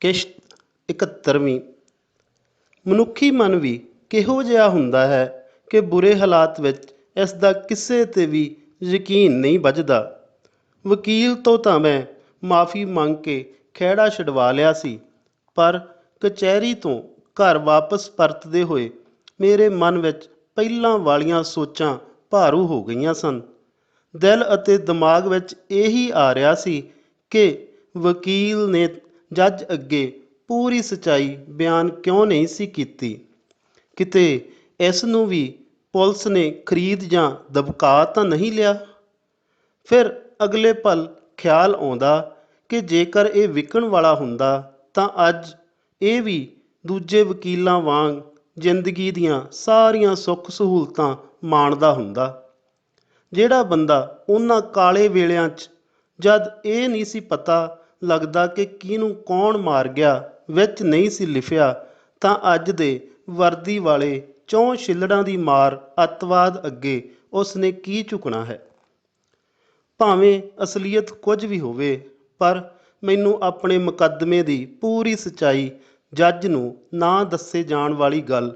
ਕਿਸ਼ਤ 71ਵੀਂ। ਮਨੁੱਖੀ ਮਨ ਵੀ ਕਿਹੋ ਜਿਹਾ ਹੁੰਦਾ ਹੈ ਕਿ ਬੁਰੇ ਹਾਲਾਤ ਵਿੱਚ ਇਸ ਦਾ ਕਿਸੇ 'ਤੇ ਵੀ ਯਕੀਨ ਨਹੀਂ ਬੱਝਦਾ। ਵਕੀਲ ਤੋਂ ਤਾਂ ਮੈਂ ਮਾਫ਼ੀ ਮੰਗ ਕੇ ਖਹਿੜਾ ਛੁਡਵਾ ਲਿਆ ਸੀ, ਪਰ ਕਚਹਿਰੀ ਤੋਂ ਘਰ ਵਾਪਸ ਪਰਤਦੇ ਹੋਏ ਮੇਰੇ ਮਨ ਵਿੱਚ ਪਹਿਲਾਂ ਵਾਲੀਆਂ ਸੋਚਾਂ ਭਾਰੂ ਹੋ ਗਈਆਂ ਸਨ। ਦਿਲ ਅਤੇ ਦਿਮਾਗ ਵਿੱਚ ਇਹੀ ਆ ਰਿਹਾ ਸੀ ਕਿ ਵਕੀਲ ਨੇ ਜੱਜ ਅੱਗੇ ਪੂਰੀ ਸੱਚਾਈ ਬਿਆਨ ਕਿਉਂ ਨਹੀਂ ਸੀ ਕੀਤੀ। ਕਿਤੇ ਇਸ ਨੂੰ ਵੀ ਪੁਲਿਸ ਨੇ ਖਰੀਦ ਜਾਂ ਦਬਕਾ ਤਾਂ ਨਹੀਂ ਲਿਆ। ਫਿਰ ਅਗਲੇ ਪਲ ਖਿਆਲ ਆਉਂਦਾ ਕਿ ਜੇਕਰ ਇਹ ਵਿਕਣ ਵਾਲਾ ਹੁੰਦਾ ਤਾਂ ਅੱਜ ਇਹ ਵੀ ਦੂਜੇ ਵਕੀਲਾਂ ਵਾਂਗ ਜ਼ਿੰਦਗੀ ਦੀਆਂ ਸਾਰੀਆਂ ਸੁੱਖ ਸਹੂਲਤਾਂ ਮਾਣਦਾ ਹੁੰਦਾ। ਜਿਹੜਾ ਬੰਦਾ ਉਹਨਾਂ ਕਾਲੇ ਵੇਲਿਆਂ 'ਚ, ਜਦ ਇਹ ਨਹੀਂ ਸੀ ਪਤਾ ਲੱਗਦਾ ਕਿ ਕਿਹਨੂੰ ਕੌਣ ਮਾਰ ਗਿਆ, ਵਿੱਚ ਨਹੀਂ ਸੀ ਲਿਖਿਆ, ਤਾਂ ਅੱਜ ਦੇ ਵਰਦੀ ਵਾਲੇ ਚੌਂ ਛਿੱਲੜਾਂ ਦੀ ਮਾਰ ਅੱਤਵਾਦ ਅੱਗੇ ਉਸ ਨੇ ਕੀ ਝੁਕਣਾ ਹੈ। ਭਾਵੇਂ ਅਸਲੀਅਤ ਕੁਝ ਵੀ ਹੋਵੇ, ਪਰ ਮੈਨੂੰ ਆਪਣੇ ਮੁਕੱਦਮੇ ਦੀ ਪੂਰੀ ਸੱਚਾਈ ਜੱਜ ਨੂੰ ਨਾ ਦੱਸੇ ਜਾਣ ਵਾਲੀ ਗੱਲ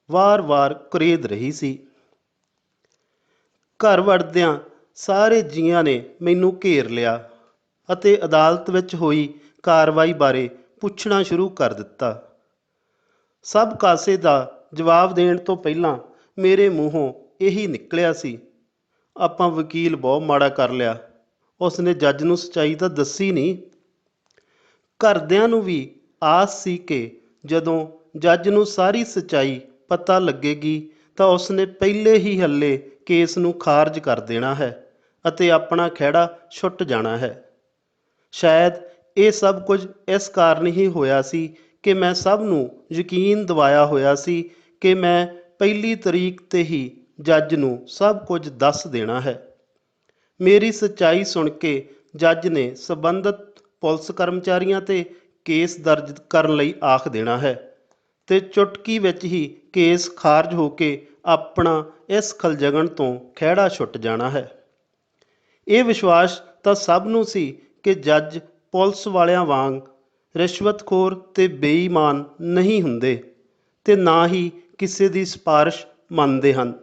ਵਾਰ-ਵਾਰ ਕੁਰੇਦ ਰਹੀ ਸੀ। ਘਰ ਵੜਦਿਆਂ ਸਾਰੇ ਜੀਆਂ ਨੇ ਮੈਨੂੰ ਘੇਰ ਲਿਆ ਅਤੇ ਅਦਾਲਤ ਵਿੱਚ ਹੋਈ ਕਾਰਵਾਈ ਬਾਰੇ ਪੁੱਛਣਾ ਸ਼ੁਰੂ ਕਰ ਦਿੱਤਾ। ਸਭ ਕਾਸੇ ਦਾ ਜਵਾਬ ਦੇਣ ਤੋਂ ਪਹਿਲਾਂ ਮੇਰੇ ਮੂੰਹੋਂ ਇਹੀ ਨਿਕਲਿਆ ਸੀ, ਆਪਾਂ ਵਕੀਲ ਬਹੁਤ ਮਾੜਾ ਕਰ ਲਿਆ, ਉਸਨੇ ਜੱਜ ਨੂੰ ਸੱਚਾਈ ਤਾਂ ਦੱਸੀ ਨਹੀਂ। ਘਰਦਿਆਂ ਨੂੰ ਵੀ ਆਸ ਸੀ ਕਿ ਜਦੋਂ ਜੱਜ ਨੂੰ ਸਾਰੀ ਸੱਚਾਈ ਪਤਾ ਲੱਗੇਗੀ ਤਾਂ ਉਸਨੇ ਪਹਿਲੇ ਹੀ ਹੱਲੇ ਕੇਸ ਨੂੰ ਖਾਰਜ ਕਰ ਦੇਣਾ ਹੈ ਅਤੇ ਆਪਣਾ ਖਹਿੜਾ ਛੁੱਟ ਜਾਣਾ ਹੈ। ਸ਼ਾਇਦ ਇਹ ਸਭ ਕੁਝ ਇਸ ਕਾਰਨ ਹੀ ਹੋਇਆ ਸੀ ਕਿ ਮੈਂ ਸਭ ਨੂੰ ਯਕੀਨ ਦਿਵਾਇਆ ਹੋਇਆ ਸੀ ਕਿ ਮੈਂ ਪਹਿਲੀ ਤਰੀਕ 'ਤੇ ਹੀ ਜੱਜ ਨੂੰ ਸਭ ਕੁਝ ਦੱਸ ਦੇਣਾ ਹੈ। ਮੇਰੀ ਸੱਚਾਈ ਸੁਣ ਕੇ ਜੱਜ ਨੇ ਸੰਬੰਧਿਤ ਪੁਲਿਸ ਕਰਮਚਾਰੀਆਂ 'ਤੇ ਕੇਸ ਦਰਜ ਕਰਨ ਲਈ ਆਖ ਦੇਣਾ ਹੈ ਤੇ ਚੁਟਕੀ ਵਿੱਚ ਹੀ ਕੇਸ ਖਾਰਜ ਹੋ ਕੇ ਆਪਣਾ ਇਸ ਖਲਜਗਣ ਤੋਂ ਖਹਿੜਾ ਛੁੱਟ ਜਾਣਾ ਹੈ। ਇਹ ਵਿਸ਼ਵਾਸ ਤਾਂ ਸਭ ਨੂੰ ਸੀ ਕਿ ਜੱਜ ਪੁਲਿਸ ਵਾਲਿਆਂ ਵਾਂਗ ਰਿਸ਼ਵਤਖੋਰ ਤੇ ਬੇਈਮਾਨ ਨਹੀਂ ਹੁੰਦੇ ਤੇ ਨਾ ਹੀ ਕਿਸੇ ਦੀ ਸਿਫਾਰਿਸ਼ ਮੰਨਦੇ ਹਨ।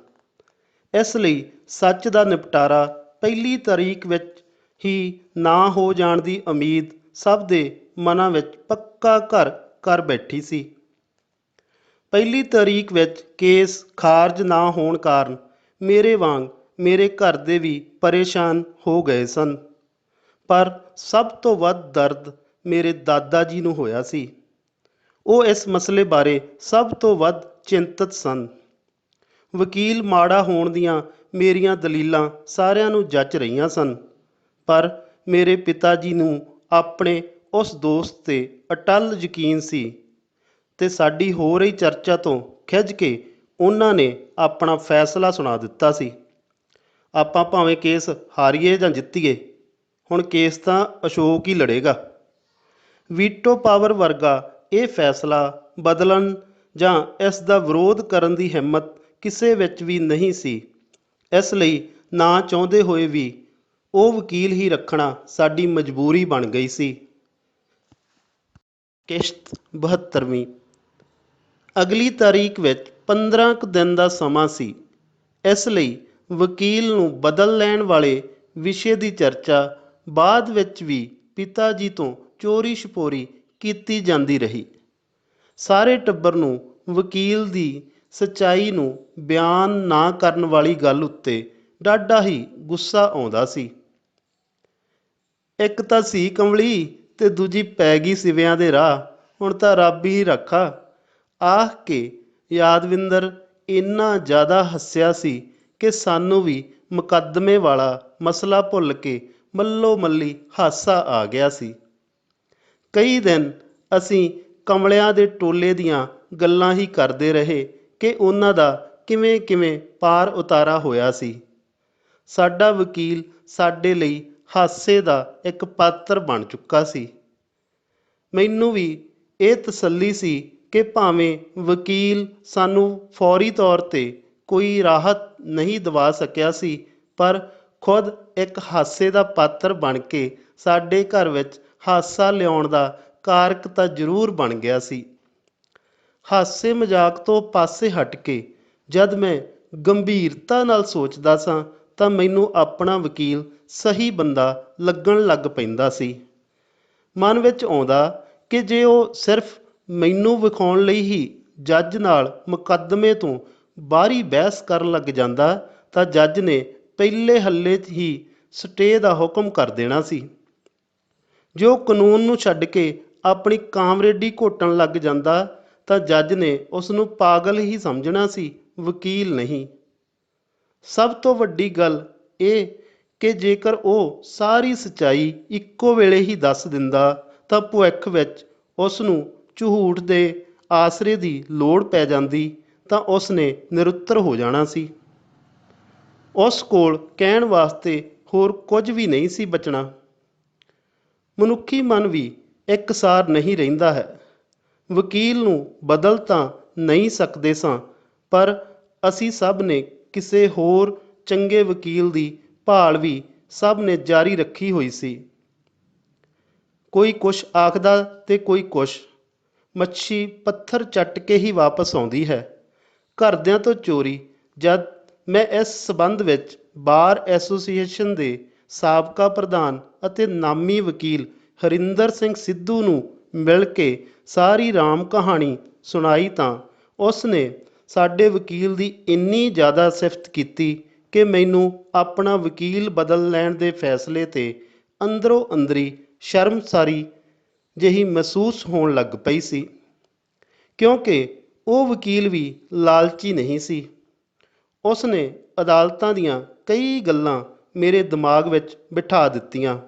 ਇਸ ਲਈ ਸੱਚ ਦਾ ਨਿਪਟਾਰਾ ਪਹਿਲੀ ਤਾਰੀਖ ਵਿੱਚ ਹੀ ਨਾ ਹੋ ਜਾਣ ਦੀ ਉਮੀਦ ਸਭ ਦੇ ਮਨਾਂ ਵਿੱਚ ਪੱਕਾ ਘਰ ਕਰ ਬੈਠੀ ਸੀ। ਪਹਿਲੀ ਤਾਰੀਖ ਵਿੱਚ ਕੇਸ ਖਾਰਜ ਨਾ ਹੋਣ ਕਾਰਨ ਮੇਰੇ ਵਾਂਗ ਮੇਰੇ ਘਰ ਦੇ ਵੀ ਪਰੇਸ਼ਾਨ ਹੋ ਗਏ ਸਨ, ਪਰ ਸਭ ਤੋਂ ਵੱਧ ਦਰਦ ਮੇਰੇ ਦਾਦਾ ਜੀ ਨੂੰ ਹੋਇਆ ਸੀ। ਉਹ ਇਸ ਮਸਲੇ ਬਾਰੇ ਸਭ ਤੋਂ ਵੱਧ ਚਿੰਤਤ ਸਨ। ਵਕੀਲ ਮਾੜਾ ਹੋਣ ਦੀਆਂ ਮੇਰੀਆਂ ਦਲੀਲਾਂ ਸਾਰਿਆਂ ਨੂੰ ਜੱਚ ਰਹੀਆਂ ਸਨ, ਪਰ ਮੇਰੇ ਪਿਤਾ ਜੀ ਨੂੰ ਆਪਣੇ ਉਸ ਦੋਸਤ 'ਤੇ ਅਟੱਲ ਯਕੀਨ ਸੀ ਤੇ ਸਾਡੀ ਹੋ ਰਹੀ ਚਰਚਾ ਤੋਂ ਖਿਝ ਕੇ ਉਹਨਾਂ ਨੇ ਆਪਣਾ ਫੈਸਲਾ ਸੁਣਾ ਦਿੱਤਾ ਸੀ। ਆਪਾਂ ਭਾਵੇਂ ਕੇਸ ਹਾਰੀਏ ਜਾਂ ਜਿੱਤੀਏ, ਹੁਣ ਕੇਸ ਤਾਂ ਅਸ਼ੋਕ ਹੀ ਲੜੇਗਾ। ਵੀਟੋ ਪਾਵਰ ਵਰਗਾ ਇਹ ਫੈਸਲਾ ਬਦਲਣ ਜਾਂ ਇਸ ਦਾ ਵਿਰੋਧ ਕਰਨ ਦੀ ਹਿੰਮਤ ਕਿਸੇ ਵਿੱਚ ਵੀ ਨਹੀਂ ਸੀ। ਇਸ ਲਈ ਨਾ ਚਾਹੁੰਦੇ ਹੋਏ ਵੀ ਉਹ ਵਕੀਲ ਹੀ ਰੱਖਣਾ ਸਾਡੀ ਮਜਬੂਰੀ ਬਣ ਗਈ ਸੀ। ਕਿਸ਼ਤ 72ਵੀਂ। ਅਗਲੀ ਤਾਰੀਖ ਵਿੱਚ 15 ਕੁ ਦਿਨ ਦਾ ਸਮਾਂ ਸੀ। ਇਸ ਲਈ ਵਕੀਲ ਨੂੰ ਬਦਲ ਲੈਣ ਵਾਲੇ ਵਿਸ਼ੇ ਦੀ ਚਰਚਾ ਬਾਅਦ ਵਿੱਚ ਵੀ ਪਿਤਾ ਜੀ ਤੋਂ ਚੋਰੀ ਛਪੋਰੀ ਕੀਤੀ ਜਾਂਦੀ ਰਹੀ। ਸਾਰੇ ਟੱਬਰ ਨੂੰ ਵਕੀਲ ਦੀ ਸੱਚਾਈ ਨੂੰ ਬਿਆਨ ਨਾ ਕਰਨ ਵਾਲੀ ਗੱਲ ਉੱਤੇ ਡਾਢਾ ਹੀ ਗੁੱਸਾ ਆਉਂਦਾ ਸੀ। ਇੱਕ ਤਾਂ ਸੀ ਕੰਵਲੀ ਤੇ ਦੂਜੀ ਪੈ ਗਈ ਸਿਵਿਆਂ ਦੇ ਰਾਹ, ਹੁਣ ਤਾਂ ਰੱਬ ਹੀ ਰੱਖਾ, ਆਖ ਕੇ ਯਾਦਵਿੰਦਰ ਇੰਨਾ ਜ਼ਿਆਦਾ ਹੱਸਿਆ ਸੀ ਕਿ ਸਾਨੂੰ ਵੀ ਮੁਕੱਦਮੇ ਵਾਲਾ ਮਸਲਾ ਭੁੱਲ ਕੇ ਮੱਲੋ ਮੱਲੀ ਹਾਸਾ ਆ ਗਿਆ ਸੀ। ਕਈ ਦਿਨ ਅਸੀਂ ਕਮਲਿਆਂ ਦੇ ਟੋਲੇ ਦੀਆਂ ਗੱਲਾਂ ਹੀ ਕਰਦੇ ਰਹੇ ਕਿ ਉਹਨਾਂ ਦਾ ਕਿਵੇਂ ਕਿਵੇਂ ਪਾਰ ਉਤਾਰਾ ਹੋਇਆ ਸੀ। ਸਾਡਾ ਵਕੀਲ ਸਾਡੇ ਲਈ ਹਾਸੇ ਦਾ ਇੱਕ ਪਾਤਰ ਬਣ ਚੁੱਕਾ ਸੀ। ਮੈਨੂੰ ਵੀ ਇਹ ਤਸੱਲੀ ਸੀ ਕਿ ਭਾਵੇਂ ਵਕੀਲ ਸਾਨੂੰ ਫੌਰੀ ਤੌਰ 'ਤੇ ਕੋਈ ਰਾਹਤ ਨਹੀਂ ਦਿਵਾ ਸਕਿਆ ਸੀ, ਪਰ ਖੁਦ ਇੱਕ ਹਾਸੇ ਦਾ ਪਾਤਰ ਬਣ ਕੇ ਸਾਡੇ ਘਰ ਵਿੱਚ ਹਾਸਾ ਲਿਆਉਣ ਦਾ ਕਾਰਕ ਤਾਂ ਜ਼ਰੂਰ ਬਣ ਗਿਆ ਸੀ। ਹਾਸੇ ਮਜ਼ਾਕ ਤੋਂ ਪਾਸੇ ਹਟ ਕੇ ਜਦ ਮੈਂ ਗੰਭੀਰਤਾ ਨਾਲ ਸੋਚਦਾ ਸਾਂ ਤਾਂ ਮੈਨੂੰ ਆਪਣਾ ਵਕੀਲ ਸਹੀ ਬੰਦਾ ਲੱਗਣ ਲੱਗ ਪੈਂਦਾ ਸੀ। ਮਨ ਵਿੱਚ ਆਉਂਦਾ ਕਿ ਜੇ ਉਹ ਸਿਰਫ ਮੈਨੂੰ ਵਿਖਾਉਣ ਲਈ ਹੀ ਜੱਜ ਨਾਲ ਮੁਕੱਦਮੇ ਤੋਂ ਬਾਹਰੀ ਬਹਿਸ ਕਰਨ ਲੱਗ ਜਾਂਦਾ ਤਾਂ ਜੱਜ ਨੇ ਪਹਿਲੇ ਹੱਲੇ ਹੀ ਸਟੇ ਦਾ ਹੁਕਮ ਕਰ ਦੇਣਾ ਸੀ। ਜੋ ਕਾਨੂੰਨ ਨੂੰ ਛੱਡ ਕੇ ਆਪਣੀ ਕਾਮਰੇਡੀ ਘੋਟਣ ਲੱਗ ਜਾਂਦਾ ਤਾਂ ਜੱਜ ਨੇ ਉਸ ਨੂੰ ਪਾਗਲ ਹੀ ਸਮਝਣਾ ਸੀ, ਵਕੀਲ ਨਹੀਂ। ਸਭ ਤੋਂ ਵੱਡੀ ਗੱਲ ਇਹ ਕਿ ਜੇਕਰ ਉਹ ਸਾਰੀ ਸੱਚਾਈ ਇੱਕੋ ਵੇਲੇ ਹੀ ਦੱਸ ਦਿੰਦਾ ਤਾਂ ਭਵਿੱਖ ਵਿੱਚ ਉਸ ਨੂੰ ਝੂਠ ਦੇ ਆਸਰੇ ਦੀ ਲੋੜ ਪੈ ਜਾਂਦੀ ਤਾਂ ਉਸ ਨੇ ਨਿਰੁੱਤਰ ਹੋ ਜਾਣਾ ਸੀ। ਉਸ ਕੋਲ ਕਹਿਣ ਵਾਸਤੇ ਹੋਰ ਕੁਝ ਵੀ ਨਹੀਂ ਸੀ ਬਚਣਾ। ਮਨੁੱਖੀ ਮਨ ਵੀ ਇੱਕਸਾਰ ਨਹੀਂ ਰਹਿੰਦਾ ਹੈ। ਵਕੀਲ ਨੂੰ ਬਦਲ ਤਾਂ ਨਹੀਂ ਸਕਦੇ ਸਾਂ, ਪਰ ਅਸੀਂ ਸਭ ਨੇ ਕਿਸੇ ਹੋਰ ਚੰਗੇ ਵਕੀਲ ਦੀ ਭਾਲ ਵੀ ਸਭ ਨੇ ਜਾਰੀ ਰੱਖੀ ਹੋਈ ਸੀ। ਕੋਈ ਕੁਛ ਆਖਦਾ ਤੇ ਕੋਈ ਕੁਛ। ਮੱਛੀ ਪੱਥਰ ਚੱਟ ਕੇ ਹੀ ਵਾਪਸ ਆਉਂਦੀ ਹੈ। ਘਰਦਿਆਂ ਤੋਂ ਚੋਰੀ। ਜਦ ਮੈਂ ਇਸ ਸਬੰਧ ਵਿੱਚ ਬਾਰ ਐਸੋਸੀਏਸ਼ਨ ਦੇ ਸਾਬਕਾ ਪ੍ਰਧਾਨ ਅਤੇ ਨਾਮੀ ਵਕੀਲ ਹਰਿੰਦਰ ਸਿੰਘ ਸਿੱਧੂ ਨੂੰ ਮਿਲ ਕੇ ਸਾਰੀ ਰਾਮ ਕਹਾਣੀ ਸੁਣਾਈ ਤਾਂ ਉਸ ਨੇ ਸਾਡੇ ਵਕੀਲ ਦੀ ਇੰਨੀ ਜ਼ਿਆਦਾ ਸਿਫਤ ਕੀਤੀ ਕਿ ਮੈਨੂੰ ਆਪਣਾ ਵਕੀਲ ਬਦਲ ਲੈਣ ਦੇ ਫੈਸਲੇ 'ਤੇ ਅੰਦਰੋਂ ਅੰਦਰੀ ਸ਼ਰਮਸਾਰੀ ਜਿਹੀ ਮਹਿਸੂਸ ਹੋਣ ਲੱਗ ਪਈ ਸੀ, ਕਿਉਂਕਿ ਉਹ ਵਕੀਲ ਵੀ ਲਾਲਚੀ ਨਹੀਂ ਸੀ। ਉਸ ਨੇ ਅਦਾਲਤਾਂ ਦੀਆਂ ਕਈ ਗੱਲਾਂ ਮੇਰੇ ਦਿਮਾਗ ਵਿੱਚ ਬਿਠਾ ਦਿੱਤੀਆਂ।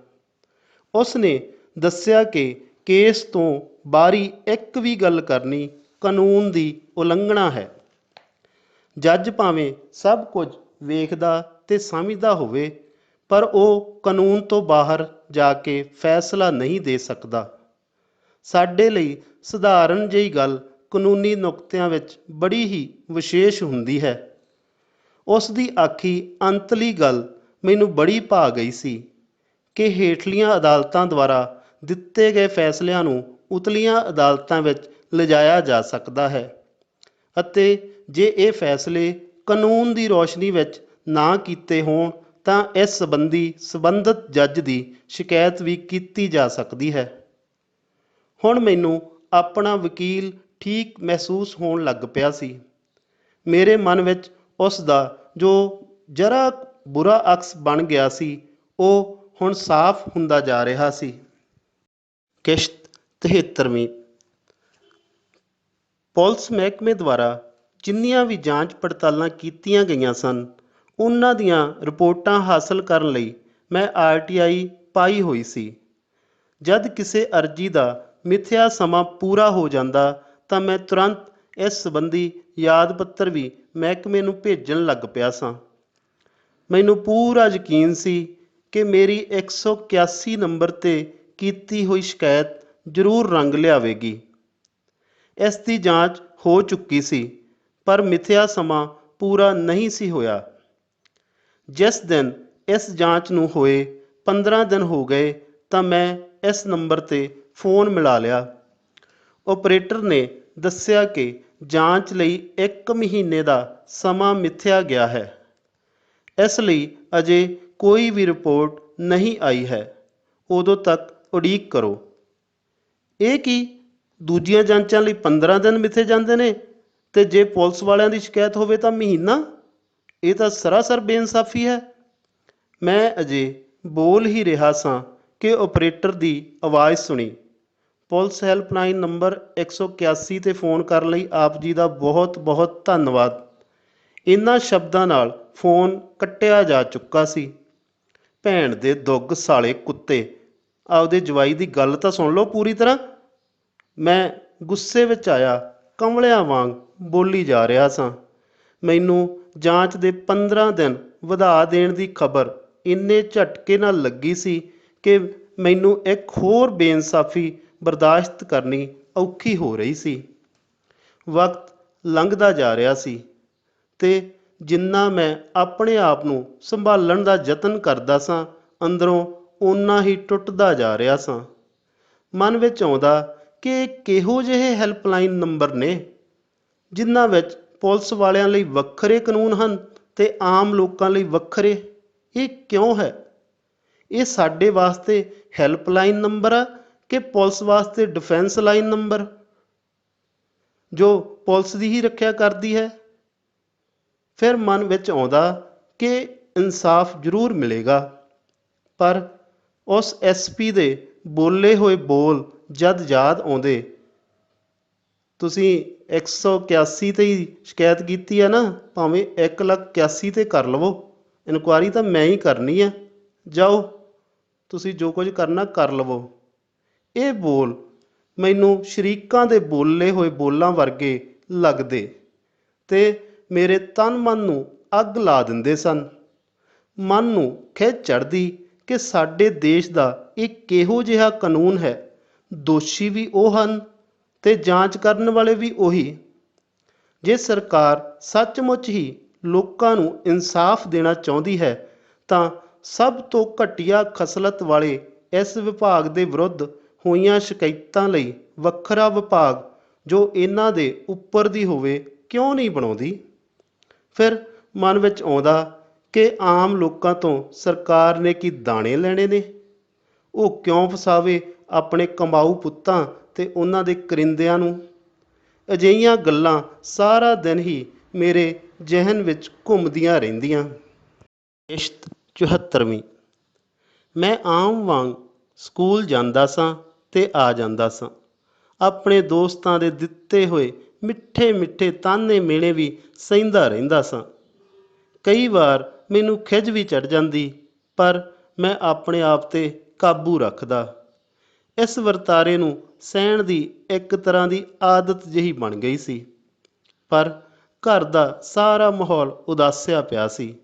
ਉਸ ਨੇ ਦੱਸਿਆ ਕਿ ਕੇਸ ਤੋਂ ਬਾਹਰੀ ਇੱਕ ਵੀ ਗੱਲ ਕਰਨੀ ਕਾਨੂੰਨ ਦੀ ਉਲੰਘਣਾ ਹੈ। ਜੱਜ ਭਾਵੇਂ ਸਭ ਕੁਝ ਵੇਖਦਾ ਤੇ ਸਮਝਦਾ ਹੋਵੇ, ਪਰ ਉਹ ਕਾਨੂੰਨ ਤੋਂ ਬਾਹਰ ਜਾ ਕੇ ਫੈਸਲਾ ਨਹੀਂ ਦੇ ਸਕਦਾ। ਸਾਡੇ ਲਈ ਸਧਾਰਨ ਜਿਹੀ ਗੱਲ ਕਾਨੂੰਨੀ ਨੁਕਤਿਆਂ ਵਿੱਚ ਬੜੀ ਹੀ ਵਿਸ਼ੇਸ਼ ਹੁੰਦੀ ਹੈ। ਉਸ ਦੀ ਆਖੀ ਅੰਤਲੀ ਗੱਲ ਮੈਨੂੰ ਬੜੀ ਭਾ ਗਈ ਸੀ ਕਿ ਹੇਠਲੀਆਂ ਅਦਾਲਤਾਂ ਦੁਆਰਾ ਦਿੱਤੇ ਗਏ ਫੈਸਲਿਆਂ ਨੂੰ ਉਤਲੀਆਂ ਅਦਾਲਤਾਂ ਵਿੱਚ ਲਿਜਾਇਆ ਜਾ ਸਕਦਾ ਹੈ ਅਤੇ ਜੇ ਇਹ ਫੈਸਲੇ ਕਾਨੂੰਨ ਦੀ ਰੌਸ਼ਨੀ ਵਿੱਚ ਨਾ ਕੀਤੇ ਹੋਣ ਤਾਂ ਇਸ ਸੰਬੰਧੀ ਸੰਬੰਧਿਤ ਜੱਜ ਦੀ ਸ਼ਿਕਾਇਤ ਵੀ ਕੀਤੀ ਜਾ ਸਕਦੀ ਹੈ। ਹੁਣ ਮੈਨੂੰ ਆਪਣਾ ਵਕੀਲ ਠੀਕ ਮਹਿਸੂਸ ਹੋਣ ਲੱਗ ਪਿਆ ਸੀ। ਮੇਰੇ ਮਨ ਵਿੱਚ ਉਸ ਦਾ ਜੋ ਜਰਾ ਬੁਰਾ ਅਕਸ ਬਣ ਗਿਆ ਸੀ ਉਹ ਹੁਣ ਸਾਫ਼ ਹੁੰਦਾ ਜਾ ਰਿਹਾ ਸੀ। ਕਿਸ਼ਤ 73ਵੀਂ। ਪੁਲਿਸ ਮਹਿਕਮੇ ਦੁਆਰਾ ਜਿੰਨੀਆਂ ਵੀ ਜਾਂਚ ਪੜਤਾਲਾਂ ਕੀਤੀਆਂ ਗਈਆਂ ਸਨ ਉਹਨਾਂ ਦੀਆਂ ਰਿਪੋਰਟਾਂ ਹਾਸਲ ਕਰਨ ਲਈ ਮੈਂ RTI ਪਾਈ ਹੋਈ ਸੀ। ਜਦ ਕਿਸੇ ਅਰਜ਼ੀ ਦਾ ਮਿਥਿਆ ਸਮਾਂ ਪੂਰਾ ਹੋ ਜਾਂਦਾ ਤਾਂ ਮੈਂ ਤੁਰੰਤ ਇਸ ਸੰਬੰਧੀ ਯਾਦ ਪੱਤਰ ਵੀ ਮਹਿਕਮੇ ਨੂੰ ਭੇਜਣ ਲੱਗ ਪਿਆ ਸਾਂ। ਮੈਨੂੰ ਪੂਰਾ ਯਕੀਨ ਸੀ ਕਿ ਮੇਰੀ 181 ਨੰਬਰ 'ਤੇ ਕੀਤੀ ਹੋਈ ਸ਼ਿਕਾਇਤ ਜ਼ਰੂਰ ਰੰਗ ਲਿਆਵੇਗੀ। ਇਸ ਦੀ ਜਾਂਚ ਹੋ ਚੁੱਕੀ ਸੀ, ਪਰ ਮਿਥਿਆ ਸਮਾਂ ਪੂਰਾ ਨਹੀਂ ਸੀ ਹੋਇਆ। ਜਿਸ ਦਿਨ ਇਸ ਜਾਂਚ ਨੂੰ ਹੋਏ 15 ਦਿਨ ਹੋ ਗਏ ਤਾਂ ਮੈਂ ਇਸ ਨੰਬਰ 'ਤੇ ਫੋਨ ਮਿਲਾ ਲਿਆ। ਓਪਰੇਟਰ ਨੇ ਦੱਸਿਆ ਕਿ ਜਾਂਚ ਲਈ 1 ਮਹੀਨੇ ਦਾ ਸਮਾਂ ਮਿਥਿਆ ਗਿਆ ਹੈ, ਇਸ ਲਈ ਅਜੇ ਕੋਈ ਵੀ ਰਿਪੋਰਟ ਨਹੀਂ ਆਈ ਹੈ, ਉਦੋਂ ਤੱਕ ਉਡੀਕ ਕਰੋ। ਇਹ ਕੀ, ਦੂਜੀਆਂ ਜਾਂਚਾਂ ਲਈ 15 ਦਿਨ ਮਿਥੇ ਜਾਂਦੇ ਨੇ ਤੇ ਜੇ ਪੁਲਿਸ ਵਾਲਿਆਂ ਦੀ ਸ਼ਿਕਾਇਤ ਹੋਵੇ ਤਾਂ ਮਹੀਨਾ? ਇਹ ਤਾਂ ਸਰਾਸਰ ਬੇਇਨਸਾਫੀ ਹੈ। ਮੈਂ ਅਜੇ ਬੋਲ ਹੀ ਰਿਹਾ ਸਾਂ ਕਿ ਓਪਰੇਟਰ ਦੀ ਆਵਾਜ਼ ਸੁਣੀ। ਪੁਲਿਸ ਹੈਲਪਲਾਈਨ ਨੰਬਰ 181 'ਤੇ ਫੋਨ ਕਰਨ ਲਈ ਆਪ ਜੀ ਦਾ ਬਹੁਤ ਬਹੁਤ ਧੰਨਵਾਦ। ਇਹਨਾਂ ਸ਼ਬਦਾਂ ਨਾਲ ਫੋਨ ਕੱਟਿਆ ਜਾ ਚੁੱਕਾ ਸੀ। ਭੈਣ ਦੇ ਦੁੱਗ ਸਾਲੇ ਕੁੱਤੇ, ਆਪਦੇ ਜਵਾਈ ਦੀ ਗੱਲ ਤਾਂ ਸੁਣ ਲਓ ਪੂਰੀ ਤਰ੍ਹਾਂ। ਮੈਂ ਗੁੱਸੇ ਵਿੱਚ ਆਇਆ ਕਮਲਿਆਂ ਵਾਂਗ ਬੋਲੀ ਜਾ ਰਿਹਾ ਸਾਂ। ਮੈਨੂੰ ਜਾਂਚ ਦੇ 15 ਦਿਨ ਵਧਾ ਦੇਣ ਦੀ ਖਬਰ ਇੰਨੇ ਝਟਕੇ ਨਾਲ ਲੱਗੀ ਸੀ ਕਿ ਮੈਨੂੰ ਇੱਕ ਹੋਰ ਬੇਇਨਸਾਫੀ ਬਰਦਾਸ਼ਤ ਕਰਨੀ ਔਖੀ ਹੋ ਰਹੀ ਸੀ। ਵਕਤ ਲੰਘਦਾ ਜਾ ਰਿਹਾ ਸੀ ਤੇ ਜਿੰਨਾ ਮੈਂ ਆਪਣੇ ਆਪ ਨੂੰ ਸੰਭਾਲਣ ਦਾ ਯਤਨ ਕਰਦਾ ਸਾਂ ਅੰਦਰੋਂ ਓਨਾ ਹੀ ਟੁੱਟਦਾ ਜਾ ਰਿਹਾ ਸਾਂ। ਮਨ ਵਿੱਚ ਆਉਂਦਾ ਕਿ ਇਹ ਕਿਹੋ ਜਿਹੇ ਹੈਲਪਲਾਈਨ ਨੰਬਰ ਨੇ ਜਿਨ੍ਹਾਂ ਵਿੱਚ ਪੁਲਿਸ ਵਾਲਿਆਂ ਲਈ ਵੱਖਰੇ ਕਾਨੂੰਨ ਹਨ ਅਤੇ ਆਮ ਲੋਕਾਂ ਲਈ ਵੱਖਰੇ। ਇਹ ਕਿਉਂ ਹੈ? ਇਹ ਸਾਡੇ ਵਾਸਤੇ ਹੈਲਪਲਾਈਨ ਨੰਬਰ ਆ ਕਿ ਪੁਲਿਸ ਵਾਸਤੇ ਡਿਫੈਂਸ ਲਾਈਨ ਨੰਬਰ ਜੋ ਪੁਲਿਸ ਦੀ ਹੀ ਰੱਖਿਆ ਕਰਦੀ ਹੈ? ਫਿਰ ਮਨ ਵਿੱਚ ਆਉਂਦਾ ਕਿ ਇਨਸਾਫ ਜ਼ਰੂਰ ਮਿਲੇਗਾ, ਪਰ ਉਸ SP ਦੇ ਬੋਲੇ ਹੋਏ ਬੋਲ ਜਦ ਯਾਦ ਆਉਂਦੇ, ਤੁਸੀਂ 181 'ਤੇ ਹੀ ਸ਼ਿਕਾਇਤ ਕੀਤੀ ਹੈ ਨਾ, ਭਾਵੇਂ 1,81,000 'ਤੇ ਕਰ ਲਵੋ, ਇਨਕੁਆਇਰੀ ਤਾਂ ਮੈਂ ਹੀ ਕਰਨੀ ਆ, ਜਾਓ ਤੁਸੀਂ ਜੋ ਕੁਝ ਕਰਨਾ ਕਰ ਲਵੋ। ਇਹ ਬੋਲ ਮੈਨੂੰ ਸ਼ਰੀਕਾਂ ਦੇ ਬੋਲੇ ਹੋਏ ਬੋਲਾਂ ਵਰਗੇ ਲੱਗਦੇ ਅਤੇ ਮੇਰੇ ਤਨ ਮਨ ਨੂੰ ਅੱਗ ਲਾ ਦਿੰਦੇ ਸਨ। ਮਨ ਨੂੰ ਖਿੱਚ ਚੜ੍ਹਦੀ ਕਿ ਸਾਡੇ ਦੇਸ਼ ਦਾ ਇਹ ਕਿਹੋ ਜਿਹਾ ਕਾਨੂੰਨ ਹੈ, ਦੋਸ਼ੀ ਵੀ ਉਹ ਹਨ ਅਤੇ ਜਾਂਚ ਕਰਨ ਵਾਲੇ ਵੀ ਉਹੀ। ਜੇ ਸਰਕਾਰ ਸੱਚਮੁੱਚ ਹੀ ਲੋਕਾਂ ਨੂੰ ਇਨਸਾਫ ਦੇਣਾ ਚਾਹੁੰਦੀ ਹੈ ਤਾਂ ਸਭ ਤੋਂ ਘਟੀਆ ਖਸਲਤ ਵਾਲੇ ਇਸ ਵਿਭਾਗ ਦੇ ਵਿਰੁੱਧ ਹੋਈਆਂ ਸ਼ਿਕਾਇਤਾਂ ਲਈ ਵੱਖਰਾ ਵਿਭਾਗ ਜੋ ਇਹਨਾਂ ਦੇ ਉੱਪਰ ਦੀ ਹੋਵੇ ਕਿਉਂ ਨਹੀਂ ਬਣਾਉਂਦੀ? ਫਿਰ ਮਨ ਵਿੱਚ ਆਉਂਦਾ ਕਿ ਆਮ ਲੋਕਾਂ ਤੋਂ ਸਰਕਾਰ ਨੇ ਕੀ ਦਾਣੇ ਲੈਣੇ ਨੇ? ਉਹ ਕਿਉਂ ਫਸਾਵੇ ਆਪਣੇ ਕਮਾਊ ਪੁੱਤਾਂ ਅਤੇ ਉਹਨਾਂ ਦੇ ਕਰਿੰਦਿਆਂ ਨੂੰ? ਅਜਿਹੀਆਂ ਗੱਲਾਂ ਸਾਰਾ ਦਿਨ ਹੀ ਮੇਰੇ ਜ਼ਿਹਨ ਵਿੱਚ ਘੁੰਮਦੀਆਂ ਰਹਿੰਦੀਆਂ। ਕਿਸ਼ਤ 74ਵੀਂ। ਮੈਂ ਆਮ ਵਾਂਗ ਸਕੂਲ ਜਾਂਦਾ ਸਾਂ ਅਤੇ ਆ ਜਾਂਦਾ ਸਾਂ। ਆਪਣੇ ਦੋਸਤਾਂ ਦੇ ਦਿੱਤੇ ਹੋਏ ਮਿੱਠੇ ਮਿੱਠੇ ਤਾਨੇ ਮਿਹਣੇ ਵੀ ਸਹਿੰਦਾ ਰਹਿੰਦਾ ਸਾਂ। ਕਈ ਵਾਰ ਮੈਨੂੰ ਖਿਝ ਵੀ ਚੜ੍ਹ ਜਾਂਦੀ, ਪਰ ਮੈਂ ਆਪਣੇ ਆਪ 'ਤੇ ਕਾਬੂ ਰੱਖਦਾ। ਇਸ ਵਰਤਾਰੇ ਨੂੰ ਸਹਿਣ ਦੀ ਇੱਕ ਤਰ੍ਹਾਂ ਦੀ ਆਦਤ ਜਿਹੀ ਬਣ ਗਈ ਸੀ। ਪਰ ਘਰ ਦਾ ਸਾਰਾ ਮਾਹੌਲ ਉਦਾਸਿਆ ਪਿਆ ਸੀ।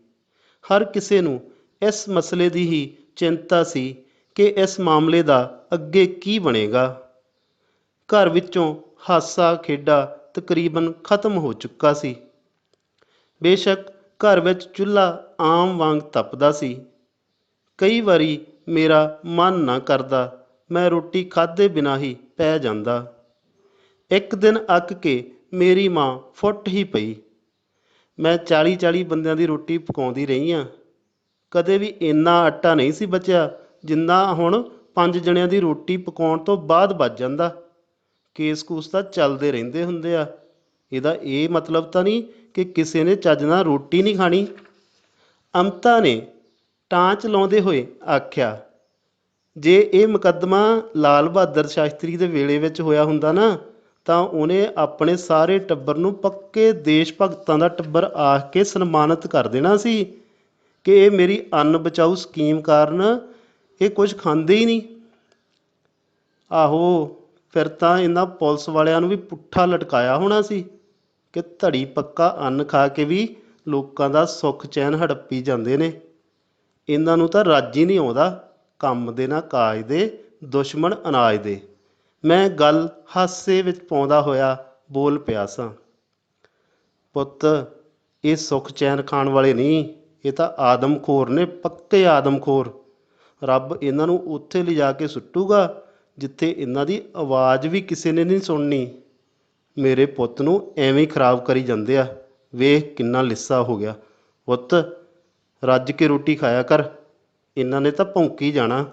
ਹਰ ਕਿਸੇ ਨੂੰ ਇਸ ਮਸਲੇ ਦੀ ਹੀ ਚਿੰਤਾ ਸੀ ਕਿ ਇਸ ਮਾਮਲੇ ਦਾ ਅੱਗੇ ਕੀ ਬਣੇਗਾ। ਘਰ ਵਿੱਚੋਂ ਹਾਸਾ ਖੇਡਾ ਤਕਰੀਬਨ ਖਤਮ ਹੋ ਚੁੱਕਾ ਸੀ। ਬੇਸ਼ੱਕ ਘਰ ਵਿੱਚ ਚੁੱਲ੍ਹਾ ਆਮ ਵਾਂਗ ਤਪਦਾ ਸੀ। ਕਈ ਵਾਰੀ ਮੇਰਾ ਮਨ ਨਾ ਕਰਦਾ, ਮੈਂ ਰੋਟੀ ਖਾਧੇ ਬਿਨਾਂ ਹੀ ਪੈ ਜਾਂਦਾ। ਇੱਕ ਦਿਨ ਅੱਕ ਕੇ ਮੇਰੀ ਮਾਂ ਫੁੱਟ ਹੀ ਪਈ। ਮੈਂ 40-40 ਬੰਦਿਆਂ ਦੀ ਰੋਟੀ ਪਕਾਉਂਦੀ ਰਹੀ ਹਾਂ। ਕਦੇ ਵੀ ਇੰਨਾ ਆਟਾ ਨਹੀਂ ਸੀ ਬਚਿਆ ਜਿੰਨਾ ਹੁਣ 5 ਜਣਿਆਂ ਦੀ ਰੋਟੀ ਪਕਾਉਣ ਤੋਂ ਬਾਅਦ ਬਚ ਜਾਂਦਾ। ਕੇਸ ਕੂਸ ਤਾਂ ਚੱਲਦੇ ਰਹਿੰਦੇ ਹੁੰਦੇ ਆ। ਇਹਦਾ ਇਹ ਮਤਲਬ ਤਾਂ ਨਹੀਂ ਕਿ ਕਿਸੇ ਨੇ ਚੱਜ ਨਾਲ ਰੋਟੀ ਨਹੀਂ ਖਾਣੀ। ਅਮਤਾ ਨੇ ਟਾਂਚ ਲਾਉਂਦੇ ਹੋਏ ਆਖਿਆ, ਜੇ ਇਹ ਮੁਕੱਦਮਾ ਲਾਲ ਬਹਾਦਰ ਸ਼ਾਸਤਰੀ ਦੇ ਵੇਲੇ ਵਿੱਚ ਹੋਇਆ ਹੁੰਦਾ ਨਾ, ਤਾਂ ਉਹਨੇ ਆਪਣੇ ਸਾਰੇ ਟੱਬਰ ਨੂੰ ਪੱਕੇ ਦੇਸ਼ ਭਗਤਾਂ ਦਾ ਟੱਬਰ ਆਖ ਕੇ ਸਨਮਾਨਿਤ ਕਰ ਦੇਣਾ ਸੀ ਕਿ ਇਹ ਮੇਰੀ ਅੰਨ ਬਚਾਊ ਸਕੀਮ ਕਾਰਨ ਇਹ ਕੁਝ ਖਾਂਦੇ ਹੀ ਨਹੀਂ। ਆਹੋ, ਫਿਰ ਤਾਂ ਇਹਨਾਂ ਪੁਲਿਸ ਵਾਲਿਆਂ ਨੂੰ ਵੀ ਪੁੱਠਾ ਲਟਕਾਇਆ ਹੋਣਾ ਸੀ ਕਿ ਧੜੀ ਪੱਕਾ ਅੰਨ ਖਾ ਕੇ ਵੀ ਲੋਕਾਂ ਦਾ ਸੁੱਖ ਚੈਨ ਹੜੱਪੀ ਜਾਂਦੇ ਨੇ। ਇਹਨਾਂ ਨੂੰ ਤਾਂ ਰੱਜ ਹੀ ਨਹੀਂ ਆਉਂਦਾ, ਕੰਮ ਦੇ ਨਾ ਕਾਜ ਦੇ, ਦੁਸ਼ਮਣ ਅਨਾਜ ਦੇ। ਮੈਂ ਗੱਲ ਹਾਸੇ ਵਿੱਚ ਪਾਉਂਦਾ ਹੋਇਆ ਬੋਲ ਪਿਆ ਸਾਂ। ਪੁੱਤ, ਇਹ ਸੁੱਖ ਚੈਨ ਖਾਣ ਵਾਲੇ ਨਹੀਂ, ਇਹ ਤਾਂ ਆਦਮਖੋਰ ਨੇ, ਪੱਕੇ ਆਦਮਖੋਰ। ਰੱਬ ਇਹਨਾਂ ਨੂੰ ਉੱਥੇ ਲਿਜਾ ਕੇ ਸੁੱਟੂਗਾ ਜਿੱਥੇ ਇਹਨਾਂ ਦੀ ਆਵਾਜ਼ ਵੀ ਕਿਸੇ ਨੇ ਨਹੀਂ ਸੁਣਨੀ। ਮੇਰੇ ਪੁੱਤ ਨੂੰ ਐਵੇਂ ਹੀ ਖਰਾਬ ਕਰੀ ਜਾਂਦੇ ਆ। ਵੇਖ ਕਿੰਨਾ ਲਿੱਸਾ ਹੋ ਗਿਆ। ਪੁੱਤ, ਰੱਜ ਕੇ ਰੋਟੀ ਖਾਇਆ ਕਰ, ਇਹਨਾਂ ਨੇ ਤਾਂ ਭੌਂਕੀ ਜਾਣਾ।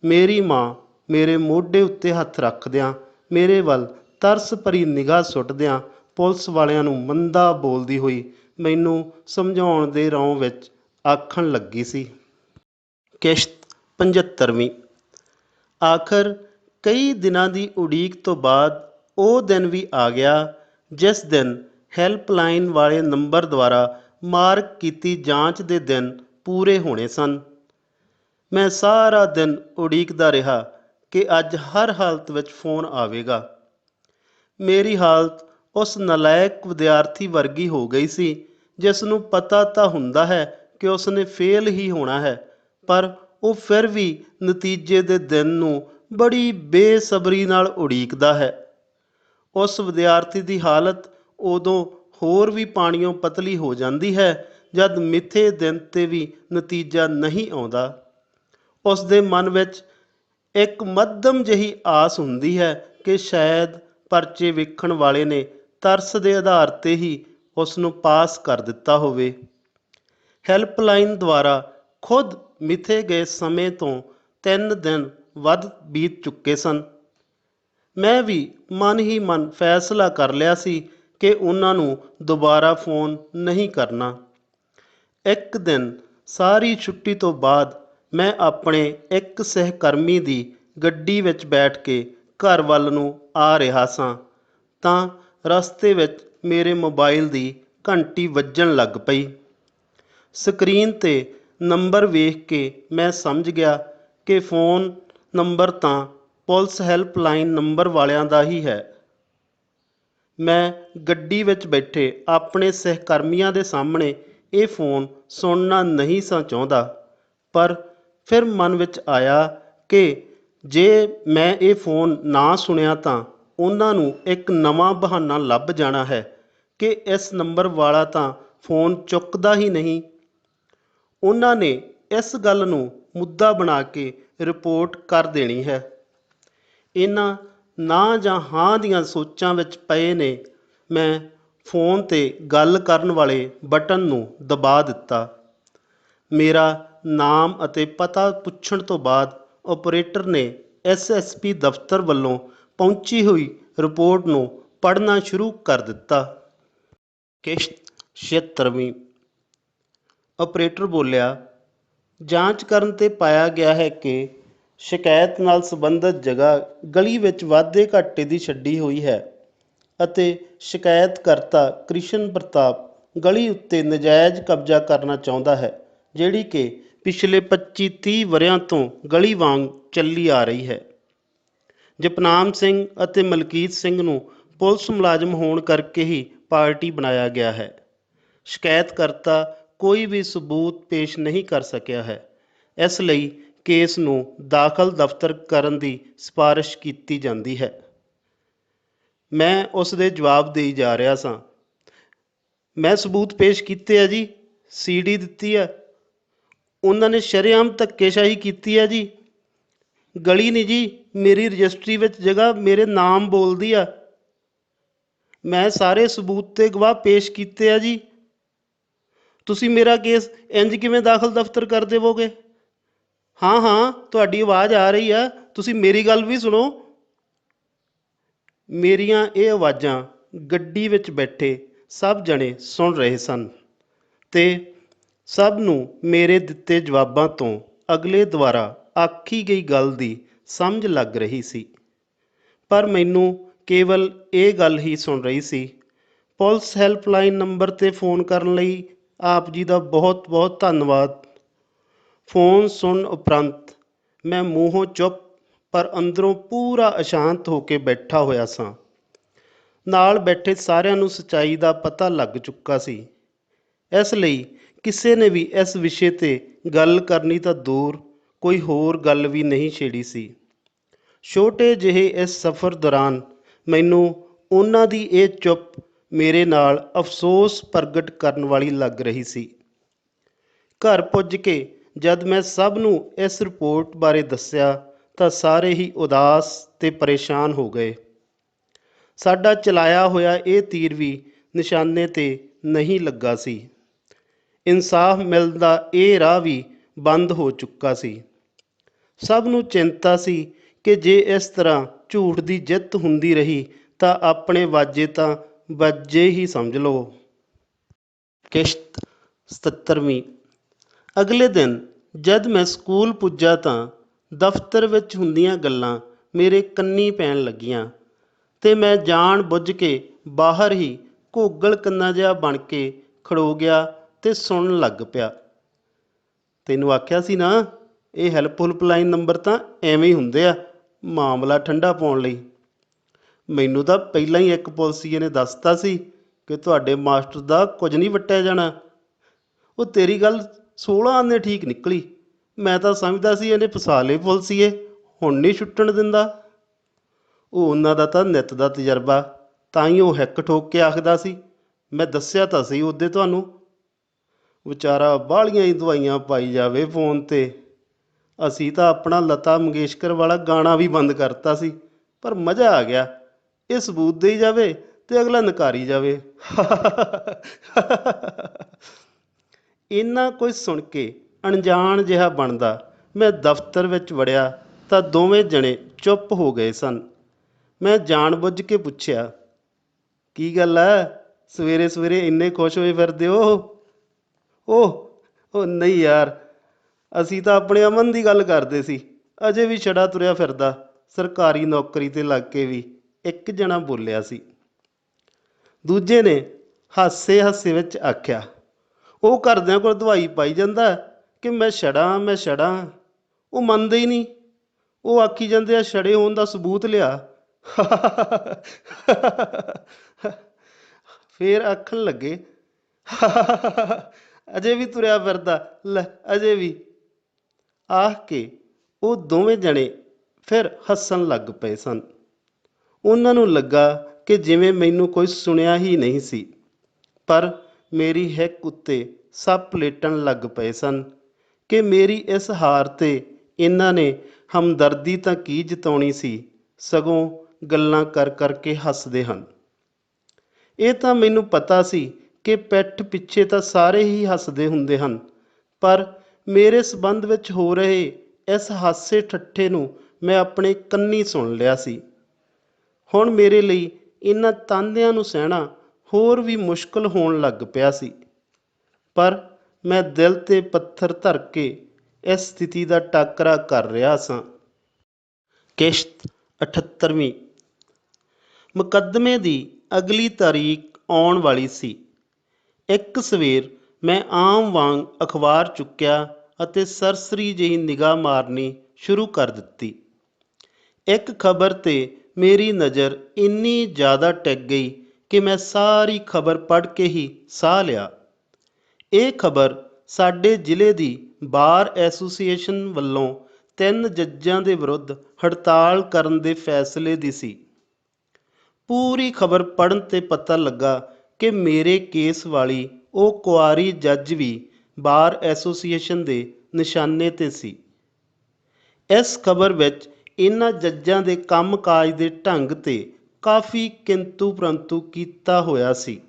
ਮੇਰੀ ਮਾਂ ਮੇਰੇ ਮੋਢੇ ਉੱਤੇ ਹੱਥ ਰੱਖਦਿਆਂ ਮੇਰੇ ਵੱਲ ਤਰਸ ਭਰੀ ਨਿਗਾਹ ਸੁੱਟਦਿਆਂ ਪੁਲਿਸ ਵਾਲਿਆਂ ਨੂੰ ਮੰਦਾ ਬੋਲਦੀ ਹੋਈ ਮੈਨੂੰ ਸਮਝਾਉਣ ਦੇ ਰੌਂਅ ਵਿੱਚ ਆਖਣ ਲੱਗੀ ਸੀ। ਕਿਸ਼ਤ 75ਵੀਂ। ਆਖਰ ਕਈ ਦਿਨਾਂ ਦੀ ਉਡੀਕ ਤੋਂ ਬਾਅਦ ਉਹ ਦਿਨ ਵੀ ਆ ਗਿਆ ਜਿਸ ਦਿਨ ਹੈਲਪਲਾਈਨ ਵਾਲੇ ਨੰਬਰ ਦੁਆਰਾ ਮਾਰਕ ਕੀਤੀ ਜਾਂਚ ਦੇ ਦਿਨ ਪੂਰੇ ਹੋਣੇ ਸਨ। ਮੈਂ ਸਾਰਾ ਦਿਨ ਉਡੀਕਦਾ ਰਿਹਾ ਕਿ ਅੱਜ ਹਰ ਹਾਲਤ ਵਿੱਚ ਫੋਨ ਆਵੇਗਾ। ਮੇਰੀ ਹਾਲਤ ਉਸ ਨਲਾਇਕ ਵਿਦਿਆਰਥੀ ਵਰਗੀ ਹੋ ਗਈ ਸੀ ਜਿਸ ਨੂੰ ਪਤਾ ਤਾਂ ਹੁੰਦਾ ਹੈ ਕਿ ਉਸਨੇ ਫੇਲ ਹੀ ਹੋਣਾ ਹੈ, ਪਰ ਉਹ ਫਿਰ ਵੀ ਨਤੀਜੇ ਦੇ ਦਿਨ ਨੂੰ ਬੜੀ ਬੇਸਬਰੀ ਨਾਲ ਉਡੀਕਦਾ ਹੈ। ਉਸ ਵਿਦਿਆਰਥੀ ਦੀ ਹਾਲਤ ਉਦੋਂ ਹੋਰ ਵੀ ਪਾਣੀਓਂ ਪਤਲੀ ਹੋ ਜਾਂਦੀ ਹੈ ਜਦ ਮਿੱਥੇ ਦਿਨ 'ਤੇ ਵੀ ਨਤੀਜਾ ਨਹੀਂ ਆਉਂਦਾ। ਉਸ ਦੇ ਮਨ ਵਿੱਚ ਇੱਕ ਮੱਧਮ ਜਿਹੀ ਆਸ ਹੁੰਦੀ ਹੈ ਕਿ ਸ਼ਾਇਦ ਪਰਚੇ ਵੇਖਣ ਵਾਲੇ ਨੇ ਤਰਸ ਦੇ ਆਧਾਰ 'ਤੇ ਹੀ ਉਸ ਨੂੰ ਪਾਸ ਕਰ ਦਿੱਤਾ ਹੋਵੇ। ਹੈਲਪਲਾਈਨ ਦੁਆਰਾ ਖੁਦ ਮਿਥੇ ਗਏ ਸਮੇਂ ਤੋਂ 3 ਦਿਨ ਵੱਧ ਬੀਤ ਚੁੱਕੇ ਸਨ। ਮੈਂ ਵੀ ਮਨ ਹੀ ਮਨ ਫੈਸਲਾ ਕਰ ਲਿਆ ਸੀ ਕਿ ਉਹਨਾਂ ਨੂੰ ਦੁਬਾਰਾ ਫੋਨ ਨਹੀਂ ਕਰਨਾ। ਇੱਕ ਦਿਨ ਸਾਰੀ ਛੁੱਟੀ ਤੋਂ ਬਾਅਦ ਮੈਂ ਆਪਣੇ ਇੱਕ ਸਹਿਕਰਮੀ ਦੀ ਗੱਡੀ ਵਿੱਚ ਬੈਠ ਕੇ ਘਰ ਵੱਲ ਨੂੰ ਆ ਰਿਹਾ ਸਾਂ ਤਾਂ ਰਸਤੇ ਵਿੱਚ ਮੇਰੇ ਮੋਬਾਈਲ ਦੀ ਘੰਟੀ ਵੱਜਣ ਲੱਗ ਪਈ। ਸਕਰੀਨ 'ਤੇ ਨੰਬਰ ਵੇਖ ਕੇ ਮੈਂ ਸਮਝ ਗਿਆ ਕਿ ਫੋਨ ਨੰਬਰ ਤਾਂ ਪੁਲਿਸ ਹੈਲਪਲਾਈਨ ਨੰਬਰ ਵਾਲਿਆਂ ਦਾ ਹੀ ਹੈ। ਮੈਂ ਗੱਡੀ ਵਿੱਚ ਬੈਠੇ ਆਪਣੇ ਸਹਿਕਰਮੀਆਂ ਦੇ ਸਾਹਮਣੇ ਇਹ ਫੋਨ ਸੁਣਨਾ ਨਹੀਂ ਸਾਂ ਚਾਹੁੰਦਾ, ਪਰ ਫਿਰ ਮਨ ਵਿੱਚ ਆਇਆ ਕਿ ਜੇ ਮੈਂ ਇਹ ਫੋਨ ਨਾ ਸੁਣਿਆ ਤਾਂ ਉਹਨਾਂ ਨੂੰ ਇੱਕ ਨਵਾਂ ਬਹਾਨਾ ਲੱਭ ਜਾਣਾ ਹੈ ਕਿ ਇਸ ਨੰਬਰ ਵਾਲਾ ਤਾਂ ਫੋਨ ਚੁੱਕਦਾ ਹੀ ਨਹੀਂ। ਉਹਨਾਂ ਨੇ ਇਸ ਗੱਲ ਨੂੰ ਮੁੱਦਾ ਬਣਾ ਕੇ ਰਿਪੋਰਟ ਕਰ ਦੇਣੀ ਹੈ। ਇਹਨਾਂ ਨਾ ਜਾਂ ਹਾਂ ਦੀਆਂ ਸੋਚਾਂ ਵਿੱਚ ਪਏ ਨੇ ਮੈਂ ਫੋਨ 'ਤੇ ਗੱਲ ਕਰਨ ਵਾਲੇ ਬਟਨ ਨੂੰ ਦਬਾ ਦਿੱਤਾ। ਮੇਰਾ ਨਾਮ ਅਤੇ ਪਤਾ ਪੁੱਛਣ ਤੋਂ ਬਾਅਦ ਆਪਰੇਟਰ ਨੇ ਐਸਐਸਪੀ ਦਫ਼ਤਰ ਵੱਲੋਂ ਪਹੁੰਚੀ ਹੋਈ ਰਿਪੋਰਟ ਨੂੰ ਪੜ੍ਹਨਾ ਸ਼ੁਰੂ ਕਰ ਦਿੱਤਾ। ਕਿਸ਼ਤ 76ਵੀਂ। ਆਪਰੇਟਰ ਬੋਲਿਆ, ਜਾਂਚ ਕਰਨ 'ਤੇ ਪਾਇਆ ਗਿਆ ਹੈ ਕਿ ਸ਼ਿਕਾਇਤ ਨਾਲ ਸੰਬੰਧਿਤ ਜਗ੍ਹਾ ਗਲੀ ਵਿੱਚ ਵਾਧੇ ਘਾਟੇ ਦੀ ਛੱਡੀ ਹੋਈ ਹੈ ਅਤੇ ਸ਼ਿਕਾਇਤਕਰਤਾ ਕ੍ਰਿਸ਼ਨ ਪ੍ਰਤਾਪ ਗਲੀ ਉੱਤੇ ਨਜਾਇਜ਼ ਕਬਜ਼ਾ ਕਰਨਾ ਚਾਹੁੰਦਾ ਹੈ, ਜਿਹੜੀ ਕਿ ਪਿਛਲੇ 25-30 ਵਰ੍ਹਿਆਂ ਤੋਂ ਗਲੀ ਵਾਂਗ ਚੱਲੀ ਆ ਰਹੀ ਹੈ। ਜਪਨਾਮ ਸਿੰਘ ਅਤੇ ਮਲਕੀਤ ਸਿੰਘ ਨੂੰ ਪੁਲਿਸ ਮੁਲਾਜ਼ਮ ਹੋਣ ਕਰਕੇ ਹੀ ਪਾਰਟੀ ਬਣਾਇਆ ਗਿਆ ਹੈ। ਸ਼ਿਕਾਇਤਕਰਤਾ ਕੋਈ ਵੀ ਸਬੂਤ ਪੇਸ਼ ਨਹੀਂ ਕਰ ਸਕਿਆ ਹੈ, ਇਸ ਲਈ ਕੇਸ ਨੂੰ ਦਾਖਲ ਦਫ਼ਤਰ ਕਰਨ ਦੀ ਸਿਫਾਰਿਸ਼ ਕੀਤੀ ਜਾਂਦੀ ਹੈ। ਮੈਂ ਉਸ ਦੇ ਜਵਾਬ ਦੇਈ ਜਾ ਰਿਹਾ ਸਾਂ। ਮੈਂ ਸਬੂਤ ਪੇਸ਼ ਕੀਤੇ ਆ ਜੀ, CD ਦਿੱਤੀ ਆ। ਉਹਨਾਂ ਨੇ ਸ਼ਰੇਆਮ ਧੱਕੇਸ਼ਾਹੀ ਕੀਤੀ ਆ ਜੀ। ਗਲੀ ਨਹੀਂ ਜੀ, ਮੇਰੀ ਰਜਿਸਟਰੀ ਵਿੱਚ ਜਗ੍ਹਾ ਮੇਰੇ ਨਾਮ ਬੋਲਦੀ ਆ। ਮੈਂ ਸਾਰੇ ਸਬੂਤ ਤੇ ਗਵਾਹ ਪੇਸ਼ ਕੀਤੇ ਆ ਜੀ। ਤੁਸੀਂ ਮੇਰਾ ਕੇਸ ਇੰਜ ਕਿਵੇਂ ਦਾਖਲ ਦਫ਼ਤਰ ਕਰ ਦੇਵੋਗੇ? ਹਾਂ ਹਾਂ, ਤੁਹਾਡੀ ਆਵਾਜ਼ ਆ ਰਹੀ ਆ, ਤੁਸੀਂ ਮੇਰੀ ਗੱਲ ਵੀ ਸੁਣੋ। ਮੇਰੀਆਂ ਇਹ ਆਵਾਜ਼ਾਂ ਗੱਡੀ ਵਿੱਚ ਬੈਠੇ ਸਭ ਜਣੇ ਸੁਣ ਰਹੇ ਸਨ ਤੇ ਸਭ ਨੂੰ ਮੇਰੇ ਦਿੱਤੇ ਜਵਾਬਾਂ ਤੋਂ ਅਗਲੇ ਦੁਆਰਾ ਆਖੀ ਗਈ ਗੱਲ ਦੀ ਸਮਝ ਲੱਗ ਰਹੀ ਸੀ, ਪਰ ਮੈਨੂੰ ਕੇਵਲ ਇਹ ਗੱਲ ਹੀ ਸੁਣ ਰਹੀ ਸੀ। ਪੁਲਿਸ ਹੈਲਪਲਾਈਨ ਨੰਬਰ 'ਤੇ ਫੋਨ ਕਰਨ ਲਈ ਆਪ ਜੀ ਦਾ ਬਹੁਤ ਬਹੁਤ ਧੰਨਵਾਦ। ਫੋਨ ਸੁਣਨ ਉਪਰੰਤ ਮੈਂ ਮੂੰਹੋਂ ਚੁੱਪ ਪਰ ਅੰਦਰੋਂ ਪੂਰਾ ਅਸ਼ਾਂਤ ਹੋ ਕੇ ਬੈਠਾ ਹੋਇਆ ਸਾਂ। ਨਾਲ ਬੈਠੇ ਸਾਰਿਆਂ ਨੂੰ ਸੱਚਾਈ ਦਾ ਪਤਾ ਲੱਗ ਚੁੱਕਾ ਸੀ, ਇਸ ਲਈ ਕਿਸੇ ਨੇ ਵੀ ਇਸ ਵਿਸ਼ੇ 'ਤੇ ਗੱਲ ਕਰਨੀ ਤਾਂ ਦੂਰ ਕੋਈ ਹੋਰ ਗੱਲ ਵੀ ਨਹੀਂ ਛੇੜੀ ਸੀ। ਛੋਟੇ ਜਿਹੇ ਇਸ ਸਫ਼ਰ ਦੌਰਾਨ ਮੈਨੂੰ ਉਹਨਾਂ ਦੀ ਇਹ ਚੁੱਪ ਮੇਰੇ ਨਾਲ ਅਫਸੋਸ ਪ੍ਰਗਟ ਕਰਨ ਵਾਲੀ ਲੱਗ ਰਹੀ ਸੀ। ਘਰ ਪੁੱਜ ਕੇ ਜਦ ਮੈਂ ਸਭ ਨੂੰ ਇਸ ਰਿਪੋਰਟ ਬਾਰੇ ਦੱਸਿਆ ਤਾਂ ਸਾਰੇ ਹੀ ਉਦਾਸ ਤੇ ਪਰੇਸ਼ਾਨ ਹੋ ਗਏ। ਸਾਡਾ ਚਲਾਇਆ ਹੋਇਆ ਇਹ ਤੀਰ ਵੀ ਨਿਸ਼ਾਨੇ 'ਤੇ ਨਹੀਂ ਲੱਗਾ ਸੀ। ਇਨਸਾਫ ਮਿਲਣ ਦਾ ਇਹ ਰਾਹ ਵੀ ਬੰਦ ਹੋ ਚੁੱਕਾ ਸੀ। ਸਭ ਨੂੰ ਚਿੰਤਾ ਸੀ ਕਿ ਜੇ ਇਸ ਤਰ੍ਹਾਂ ਝੂਠ ਦੀ ਜਿੱਤ ਹੁੰਦੀ ਰਹੀ ਤਾਂ ਆਪਣੇ ਵਾਜੇ ਤਾਂ ਵੱਜੇ ਹੀ ਸਮਝ ਲਓ। ਕਿਸ਼ਤ 77ਵੀਂ। ਅਗਲੇ ਦਿਨ ਜਦ ਮੈਂ ਸਕੂਲ ਪੁੱਜਾ ਤਾਂ ਦਫ਼ਤਰ ਵਿੱਚ ਹੁੰਦੀਆਂ ਗੱਲਾਂ ਮੇਰੇ ਕੰਨੀ ਪੈਣ ਲੱਗੀਆਂ ਤੇ ਮੈਂ ਜਾਣ ਬੁੱਝ ਕੇ ਬਾਹਰ ਹੀ ਘੋਗਲ ਕੰਨਾ ਜਿਹਾ ਬਣ ਕੇ ਖੜੋ ਗਿਆ ਤੇ ਸੁਣਨ ਲੱਗ ਪਿਆ। ਤੈਨੂੰ ਆਖਿਆ ਸੀ ਨਾ, ਇਹ ਹੈਲਪਲਾਈਨ ਨੰਬਰ ਤਾਂ ਐਵੇਂ ਹੀ ਹੁੰਦੇ ਆ ਮਾਮਲਾ ਠੰਡਾ ਪਾਉਣ ਲਈ। ਮੈਨੂੰ ਤਾਂ ਪਹਿਲਾਂ ਹੀ ਇੱਕ ਪੁਲਿਸੀਏ ਨੇ ਦੱਸਤਾ ਸੀ ਕਿ ਤੁਹਾਡੇ ਮਾਸਟਰ ਦਾ ਕੁਝ ਨਹੀਂ ਵੱਟਿਆ ਜਾਣਾ। ਉਹ ਤੇਰੀ ਗੱਲ 16 ਆਨੇ ਠੀਕ ਨਿਕਲੀ। ਮੈਂ ਤਾਂ ਸਮਝਦਾ ਸੀ ਇਹਨੇ ਫਸਾ ਲਏ ਪੁਲਿਸੀਏ, ਹੁਣ ਨਹੀਂ ਛੁੱਟਣ ਦਿੰਦਾ। ਉਹ ਉਹਨਾਂ ਦਾ ਤਾਂ ਨਿੱਤ ਦਾ ਤਜਰਬਾ, ਤਾਂ ਹੀ ਉਹ ਹਿੱਕ ਠੋਕ ਕੇ ਆਖਦਾ ਸੀ। ਮੈਂ ਦੱਸਿਆ ਤਾਂ ਸੀ ਉਹਦੇ ਤੁਹਾਨੂੰ। ਵਿਚਾਰਾ ਬਾਹਲੀਆਂ ਹੀ ਦਵਾਈਆਂ ਪਾਈ ਜਾਵੇ ਫੋਨ 'ਤੇ। ਅਸੀਂ ਤਾਂ ਆਪਣਾ ਲਤਾ ਮੰਗੇਸ਼ਕਰ ਵਾਲਾ ਗਾਣਾ ਵੀ ਬੰਦ ਕਰਤਾ ਸੀ, ਪਰ ਮਜ਼ਾ ਆ ਗਿਆ। ਇਹ ਸਬੂਤ ਦੇਈ ਜਾਵੇ ਤੇ ਅਗਲਾ ਨਕਾਰੀ ਜਾਵੇ। ਇੰਨਾ ਕੁਝ ਸੁਣ ਕੇ ਅਣਜਾਣ ਜਿਹਾ ਬਣਦਾ ਮੈਂ ਦਫ਼ਤਰ ਵਿੱਚ ਵੜਿਆ ਤਾਂ ਦੋਵੇਂ ਜਣੇ ਚੁੱਪ ਹੋ ਗਏ ਸਨ। ਮੈਂ ਜਾਣ-ਬੁੱਝ ਕੇ ਪੁੱਛਿਆ, ਕੀ ਗੱਲ ਹੈ, ਸਵੇਰੇ ਸਵੇਰੇ ਇੰਨੇ ਖੁਸ਼ ਹੋਏ ਫਿਰਦੇ ਹੋ? ਉਹ ਨਹੀਂ ਯਾਰ, ਅਸੀਂ ਤਾਂ ਆਪਣੇ ਅਮਨ ਦੀ ਗੱਲ ਕਰਦੇ ਸੀ। ਅਜੇ ਵੀ ਛੜਾ ਤੁਰਿਆ ਫਿਰਦਾ, ਸਰਕਾਰੀ ਨੌਕਰੀ 'ਤੇ ਲੱਗ ਕੇ ਵੀ, ਇੱਕ ਜਣਾ ਬੋਲਿਆ ਸੀ। ਦੂਜੇ ਨੇ ਹਾਸੇ ਵਿੱਚ ਆਖਿਆ, ਉਹ ਘਰਦਿਆਂ ਕੋਲ ਦਵਾਈ ਪਾਈ ਜਾਂਦਾ ਕਿ ਮੈਂ ਛੜਾਂ। ਉਹ ਮੰਨਦੇ ਹੀ ਨਹੀਂ। ਉਹ ਆਖੀ ਜਾਂਦੇ ਆ ਛੜੇ ਹੋਣ ਦਾ ਸਬੂਤ ਲਿਆ। ਫੇਰ ਆਖਣ ਲੱਗੇ, ਅਜੇ ਵੀ ਤੁਰਿਆ ਫਿਰਦਾ, ਲੈ ਅਜੇ ਵੀ। ਆਖ ਕੇ ਉਹ ਦੋਵੇਂ ਜਣੇ ਫਿਰ ਹੱਸਣ ਲੱਗ ਪਏ ਸਨ। ਉਹਨਾਂ ਨੂੰ ਲੱਗਾ ਕਿ ਜਿਵੇਂ ਮੈਨੂੰ ਕੋਈ ਸੁਣਿਆ ਹੀ ਨਹੀਂ ਸੀ, ਪਰ ਮੇਰੀ ਹਿੱਕ ਉੱਤੇ ਸੱਪ ਲੇਟਣ ਲੱਗ ਪਏ ਸਨ ਕਿ ਮੇਰੀ ਇਸ ਹਾਰ 'ਤੇ ਇਹਨਾਂ ਨੇ ਹਮਦਰਦੀ ਤਾਂ ਕੀ ਜਤਾਉਣੀ ਸੀ, ਸਗੋਂ ਗੱਲਾਂ ਕਰ ਕੇ ਹੱਸਦੇ ਹਨ। ਇਹ ਤਾਂ ਮੈਨੂੰ ਪਤਾ ਸੀ ਕਿ ਪਿੱਠ ਪਿੱਛੇ ਤਾਂ ਸਾਰੇ ਹੀ ਹੱਸਦੇ ਹੁੰਦੇ ਹਨ, ਪਰ ਮੇਰੇ ਸਬੰਧ ਵਿੱਚ ਹੋ ਰਹੇ ਇਸ ਹਾਸੇ ਠੱਠੇ ਨੂੰ ਮੈਂ ਆਪਣੇ ਕੰਨੀ ਸੁਣ ਲਿਆ ਸੀ। ਹੁਣ ਮੇਰੇ ਲਈ ਇਹਨਾਂ ਤਾਂਦਿਆਂ ਨੂੰ ਸਹਿਣਾ ਹੋਰ ਵੀ ਮੁਸ਼ਕਲ ਹੋਣ ਲੱਗ ਪਿਆ ਸੀ, ਪਰ ਮੈਂ ਦਿਲ 'ਤੇ ਪੱਥਰ ਧਰ ਕੇ ਇਸ ਸਥਿਤੀ ਦਾ ਟਾਕਰਾ ਕਰ ਰਿਹਾ ਸਾਂ। ਕਿਸ਼ਤ 78ਵੀਂ। ਮੁਕੱਦਮੇ ਦੀ ਅਗਲੀ ਤਾਰੀਖ ਆਉਣ ਵਾਲੀ ਸੀ। ਇੱਕ ਸਵੇਰ ਮੈਂ ਆਮ ਵਾਂਗ ਅਖਬਾਰ ਚੁੱਕਿਆ ਅਤੇ ਸਰਸਰੀ ਜਿਹੀ ਨਿਗਾਹ ਮਾਰਨੀ ਸ਼ੁਰੂ ਕਰ ਦਿੱਤੀ। ਇੱਕ ਖਬਰ 'ਤੇ ਮੇਰੀ ਨਜ਼ਰ ਇੰਨੀ ਜ਼ਿਆਦਾ ਟਿਕ ਗਈ ਕਿ ਮੈਂ ਸਾਰੀ ਖਬਰ ਪੜ੍ਹ ਕੇ ਹੀ ਸਾਹ ਲਿਆ। ਇਹ ਖਬਰ ਸਾਡੇ ਜ਼ਿਲ੍ਹੇ ਦੀ ਬਾਰ ਐਸੋਸੀਏਸ਼ਨ ਵੱਲੋਂ 3 ਜੱਜਾਂ ਦੇ ਵਿਰੁੱਧ ਹੜਤਾਲ ਕਰਨ ਦੇ ਫੈਸਲੇ ਦੀ ਸੀ। ਪੂਰੀ ਖਬਰ ਪੜ੍ਹਨ 'ਤੇ ਪਤਾ ਲੱਗਾ ਕਿ ਮੇਰੇ ਕੇਸ ਵਾਲੀ ਉਹ ਕੁਆਰੀ ਜੱਜ ਵੀ ਬਾਰ ਐਸੋਸੀਏਸ਼ਨ ਦੇ ਨਿਸ਼ਾਨੇ 'ਤੇ ਸੀ। ਇਸ ਖਬਰ ਵਿੱਚ ਇਹਨਾਂ ਜੱਜਾਂ ਦੇ ਕੰਮਕਾਜ ਦੇ ਢੰਗ 'ਤੇ ਕਾਫੀ ਕਿੰਤੂ ਪ੍ਰੰਤੂ ਕੀਤਾ ਹੋਇਆ ਸੀ।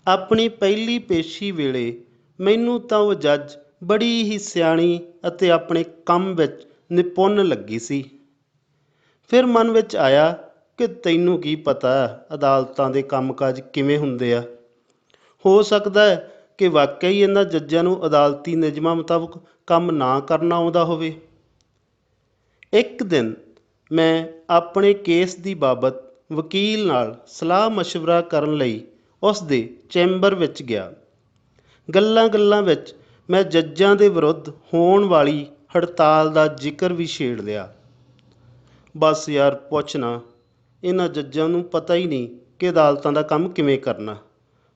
ਆਪਣੀ ਪਹਿਲੀ ਪੇਸ਼ੀ ਵੇਲੇ ਮੈਨੂੰ ਤਾਂ ਉਹ ਜੱਜ ਬੜੀ ਹੀ ਸਿਆਣੀ ਅਤੇ ਆਪਣੇ ਕੰਮ ਵਿੱਚ ਨਿਪੁੰਨ ਲੱਗੀ ਸੀ। ਫਿਰ ਮਨ ਵਿੱਚ ਆਇਆ ਕਿ ਤੈਨੂੰ ਕੀ ਪਤਾ ਅਦਾਲਤਾਂ ਦੇ ਕੰਮਕਾਜ ਕਿਵੇਂ ਹੁੰਦੇ ਆ। ਹੋ ਸਕਦਾ ਹੈ ਕਿ ਵਾਕਿਆ ਹੀ ਇਹਨਾਂ ਜੱਜਾਂ ਨੂੰ ਅਦਾਲਤੀ ਨਿਯਮਾਂ ਮੁਤਾਬਕ ਕੰਮ ਨਾ ਕਰਨਾ ਆਉਂਦਾ ਹੋਵੇ। ਇੱਕ ਦਿਨ ਮੈਂ ਆਪਣੇ ਕੇਸ ਦੀ ਬਾਬਤ ਵਕੀਲ ਨਾਲ ਸਲਾਹ ਮਸ਼ਵਰਾ ਕਰਨ ਲਈ ਉਸ ਦੇ ਚੈਂਬਰ ਵਿੱਚ ਗਿਆ। ਗੱਲਾਂ ਵਿੱਚ ਮੈਂ ਜੱਜਾਂ ਦੇ ਵਿਰੁੱਧ ਹੋਣ ਵਾਲੀ ਹੜਤਾਲ ਦਾ ਜ਼ਿਕਰ ਵੀ ਛੇੜ ਲਿਆ। ਬਸ ਯਾਰ ਪੁੱਛ ਨਾ, ਇਹਨਾਂ ਜੱਜਾਂ ਨੂੰ ਪਤਾ ਹੀ ਨਹੀਂ ਕਿ ਅਦਾਲਤਾਂ ਦਾ ਕੰਮ ਕਿਵੇਂ ਕਰਨਾ,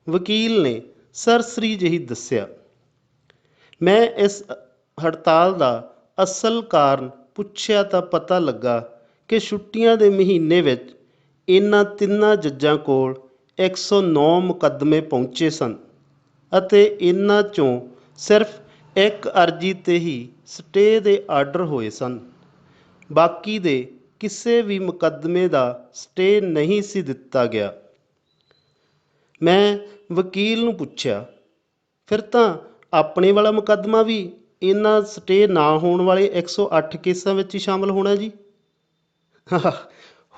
ਵਕੀਲ ਨੇ ਸਰਸਰੀ ਜਿਹੀ ਦੱਸਿਆ। ਮੈਂ ਇਸ ਹੜਤਾਲ ਦਾ ਅਸਲ ਕਾਰਨ ਪੁੱਛਿਆ ਤਾਂ ਪਤਾ ਲੱਗਾ ਕਿ ਛੁੱਟੀਆਂ ਦੇ ਮਹੀਨੇ ਵਿੱਚ ਇਹਨਾਂ ਤਿੰਨਾਂ ਜੱਜਾਂ ਕੋਲ 109 ਮੁਕੱਦਮੇ ਪਹੁੰਚੇ ਸਨ ਅਤੇ ਇਹਨਾਂ 'ਚੋਂ ਸਿਰਫ ਇੱਕ ਅਰਜ਼ੀ 'ਤੇ ਹੀ ਸਟੇਅ ਦੇ ਆਰਡਰ ਹੋਏ ਸਨ। ਬਾਕੀ ਦੇ ਕਿਸੇ ਵੀ ਮੁਕੱਦਮੇ ਦਾ ਸਟੇਅ ਨਹੀਂ ਸੀ ਦਿੱਤਾ ਗਿਆ। ਮੈਂ ਵਕੀਲ ਨੂੰ ਪੁੱਛਿਆ, ਫਿਰ ਤਾਂ ਆਪਣੇ ਵਾਲਾ ਮੁਕੱਦਮਾ ਵੀ ਇਹਨਾਂ ਸਟੇਅ ਨਾ ਹੋਣ ਵਾਲੇ 108 ਕੇਸਾਂ ਵਿੱਚ ਹੀ ਸ਼ਾਮਲ ਹੋਣਾ ਜੀ?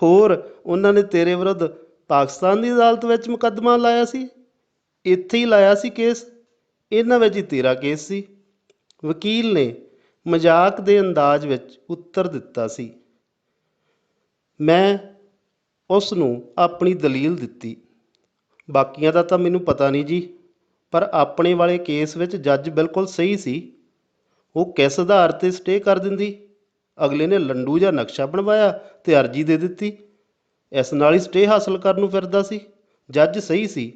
ਹੋਰ ਉਹਨਾਂ ਨੇ ਤੇਰੇ ਵਿਰੁੱਧ ਪਾਕਿਸਤਾਨ ਦੀ ਅਦਾਲਤ ਵਿੱਚ ਮੁਕੱਦਮਾ ਲਾਇਆ ਸੀ? ਇੱਥੇ ਹੀ ਲਾਇਆ ਸੀ ਕੇਸ, ਇਹਨਾਂ ਵਿੱਚ ਹੀ ਤੇਰਾ ਕੇਸ ਸੀ, ਵਕੀਲ ਨੇ ਮਜ਼ਾਕ ਦੇ ਅੰਦਾਜ਼ ਵਿੱਚ ਉੱਤਰ ਦਿੱਤਾ ਸੀ। ਮੈਂ ਉਸ ਨੂੰ ਆਪਣੀ ਦਲੀਲ ਦਿੱਤੀ। ਬਾਕੀਆਂ ਦਾ ਤਾਂ ਮੈਨੂੰ ਪਤਾ ਨਹੀਂ ਜੀ, ਪਰ ਆਪਣੇ ਵਾਲੇ ਕੇਸ ਵਿੱਚ ਜੱਜ ਬਿਲਕੁਲ ਸਹੀ ਸੀ। ਉਹ ਕਿਸ ਆਧਾਰ 'ਤੇ ਸਟੇਅ ਕਰ ਦਿੰਦੀ? ਅਗਲੇ ਨੇ ਲੰਡੂ ਜਿਹਾ ਨਕਸ਼ਾ ਬਣਵਾਇਆ ਤੇ ਅਰਜ਼ੀ ਦੇ ਦਿੱਤੀ, ਇਸ ਨਾਲ ਹੀ ਸਟੇਅ ਹਾਸਲ ਕਰਨ ਨੂੰ ਫਿਰਦਾ ਸੀ। ਜੱਜ ਸਹੀ ਸੀ।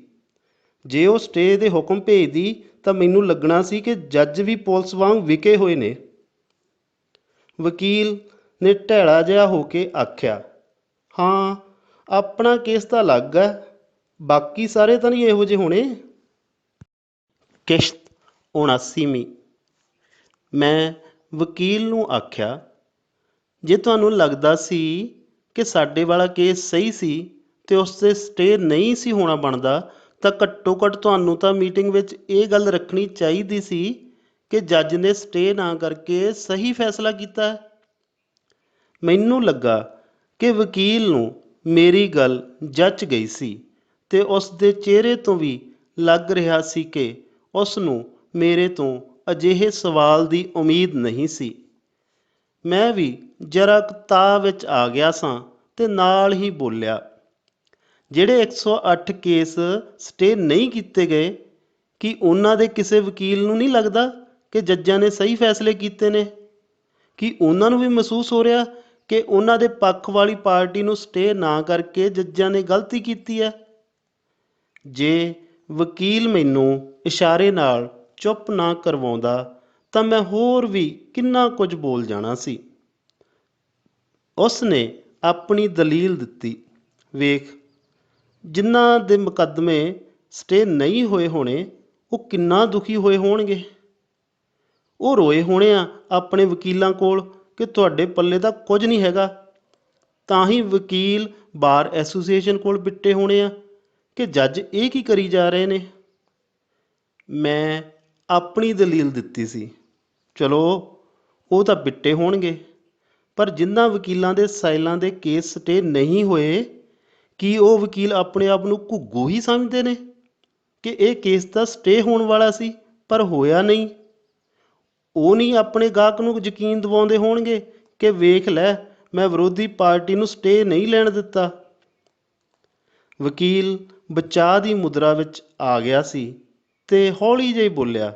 ਜੇ ਉਹ ਸਟੇਅ ਦੇ ਹੁਕਮ ਭੇਜਦੀ ਤਾਂ ਮੈਨੂੰ ਲੱਗਣਾ ਸੀ ਕਿ ਜੱਜ ਵੀ ਪੁਲਿਸ ਵਾਂਗ ਵਿਕੇ ਹੋਏ ਨੇ। ਵਕੀਲ ਨੇ ਢੈਲਾ ਜਿਹਾ ਹੋ ਕੇ ਆਖਿਆ, ਹਾਂ ਆਪਣਾ ਕੇਸ ਤਾਂ ਅਲੱਗ ਹੈ, ਬਾਕੀ ਸਾਰੇ ਤਾਂ ਨਹੀਂ ਇਹੋ ਜਿਹੇ ਹੋਣੇ। ਕਿਸ਼ਤ 79ਵੀਂ। ਮੈਂ ਵਕੀਲ ਨੂੰ ਆਖਿਆ, ਜੇ ਤੁਹਾਨੂੰ ਲੱਗਦਾ ਸੀ ਕਿ ਸਾਡੇ ਵਾਲਾ ਕੇਸ ਸਹੀ ਸੀ ਤੇ ਉਸ 'ਤੇ ਸਟੇ ਨਹੀਂ ਸੀ ਹੋਣਾ ਬਣਦਾ, ਤਾਂ ਘੱਟੋ ਘੱਟ ਤੁਹਾਨੂੰ ਤਾਂ ਮੀਟਿੰਗ ਵਿੱਚ ਇਹ ਗੱਲ ਰੱਖਣੀ ਚਾਹੀਦੀ ਸੀ ਕਿ ਜੱਜ ਨੇ ਸਟੇ ਨਾ ਕਰਕੇ ਸਹੀ ਫੈਸਲਾ ਕੀਤਾ ਹੈ। ਮੈਨੂੰ ਲੱਗਾ ਕਿ ਵਕੀਲ ਨੂੰ ਮੇਰੀ ਗੱਲ ਜੱਚ ਗਈ ਸੀ ਤੇ ਉਸ ਦੇ ਚਿਹਰੇ ਤੋਂ ਵੀ ਲੱਗ ਰਿਹਾ ਸੀ ਕਿ ਉਸ ਨੂੰ ਮੇਰੇ ਤੋਂ ਅਜਿਹੇ ਸਵਾਲ ਦੀ ਉਮੀਦ ਨਹੀਂ ਸੀ। ਮੈਂ ਵੀ ਜਰਾ ਕੁ ਤਾਅ ਵਿੱਚ ਆ ਗਿਆ ਸਾਂ ਤੇ ਨਾਲ ਹੀ ਬੋਲਿਆ, ਜਿਹੜੇ 108 ਕੇਸ ਸਟੇ ਨਹੀਂ ਕੀਤੇ ਗਏ, ਕੀ ਉਹਨਾਂ ਦੇ ਕਿਸੇ ਵਕੀਲ ਨੂੰ ਨਹੀਂ ਲੱਗਦਾ ਕਿ ਜੱਜਾਂ ਨੇ ਸਹੀ ਫੈਸਲੇ ਕੀਤੇ ਨੇ? ਕੀ ਉਹਨਾਂ ਨੂੰ ਵੀ ਮਹਿਸੂਸ ਹੋ ਰਿਹਾ ਕਿ ਉਹਨਾਂ ਦੇ ਪੱਖ ਵਾਲੀ ਪਾਰਟੀ ਨੂੰ ਸਟੇ ਨਾ ਕਰਕੇ ਜੱਜਾਂ ਨੇ ਗਲਤੀ ਕੀਤੀ ਹੈ? ਜੇ ਵਕੀਲ ਮੈਨੂੰ ਇਸ਼ਾਰੇ ਨਾਲ ਚੁੱਪ ਨਾ ਕਰਵਾਉਂਦਾ ਤਾਂ ਮੈਂ ਹੋਰ ਵੀ ਕਿੰਨਾ ਕੁਝ ਬੋਲ ਜਾਣਾ ਸੀ। ਉਸ ਨੇ ਆਪਣੀ ਦਲੀਲ ਦਿੱਤੀ, ਵੇਖ, ਜਿਨ੍ਹਾਂ ਦੇ ਮੁਕੱਦਮੇ ਸਟੇ ਨਹੀਂ ਹੋਏ ਹੋਣੇ, ਉਹ ਕਿੰਨਾ ਦੁਖੀ ਹੋਏ ਹੋਣਗੇ। ਉਹ ਰੋਏ ਹੋਣੇ ਆ ਆਪਣੇ ਵਕੀਲਾਂ ਕੋਲ ਕਿ ਤੁਹਾਡੇ ਪੱਲੇ ਤਾਂ ਕੁਝ ਨਹੀਂ ਹੈਗਾ। ਤਾਂ ਹੀ ਵਕੀਲ ਬਾਰ ਐਸੋਸੀਏਸ਼ਨ ਕੋਲ ਬਿੱਟੇ ਹੋਣੇ ਆ ਕਿ ਜੱਜ ਇਹ ਕੀ ਕਰੀ ਜਾ ਰਹੇ ਨੇ। ਮੈਂ ਆਪਣੀ ਦਲੀਲ ਦਿੱਤੀ ਸੀ, ਚਲੋ ਉਹ ਤਾਂ ਬਿੱਟੇ ਹੋਣਗੇ, ਪਰ ਜਿਨ੍ਹਾਂ ਵਕੀਲਾਂ ਦੇ ਸਾਈਲਾਂ ਦੇ ਕੇਸ ਸਟੇ ਨਹੀਂ ਹੋਏ, ਕੀ ਉਹ ਵਕੀਲ ਆਪਣੇ ਆਪ ਨੂੰ ਘੁੱਗੂ ਹੀ ਸਮਝਦੇ ਨੇ ਕਿ ਇਹ ਕੇਸ ਤਾਂ ਸਟੇ ਹੋਣ ਵਾਲਾ ਸੀ ਪਰ ਹੋਇਆ ਨਹੀਂ? ਉਹ ਨਹੀਂ ਆਪਣੇ ਗਾਹਕ ਨੂੰ ਯਕੀਨ ਦਿਵਾਉਂਦੇ ਹੋਣਗੇ ਕਿ ਵੇਖ ਲੈ, ਮੈਂ ਵਿਰੋਧੀ ਪਾਰਟੀ ਨੂੰ ਸਟੇ ਨਹੀਂ ਲੈਣ ਦਿੱਤਾ। ਵਕੀਲ ਬਚਾਅ ਦੀ ਮੁਦਰਾ ਵਿੱਚ ਆ ਗਿਆ ਸੀ ਤੇ ਹੌਲੀ ਜਿਹੀ ਬੋਲਿਆ,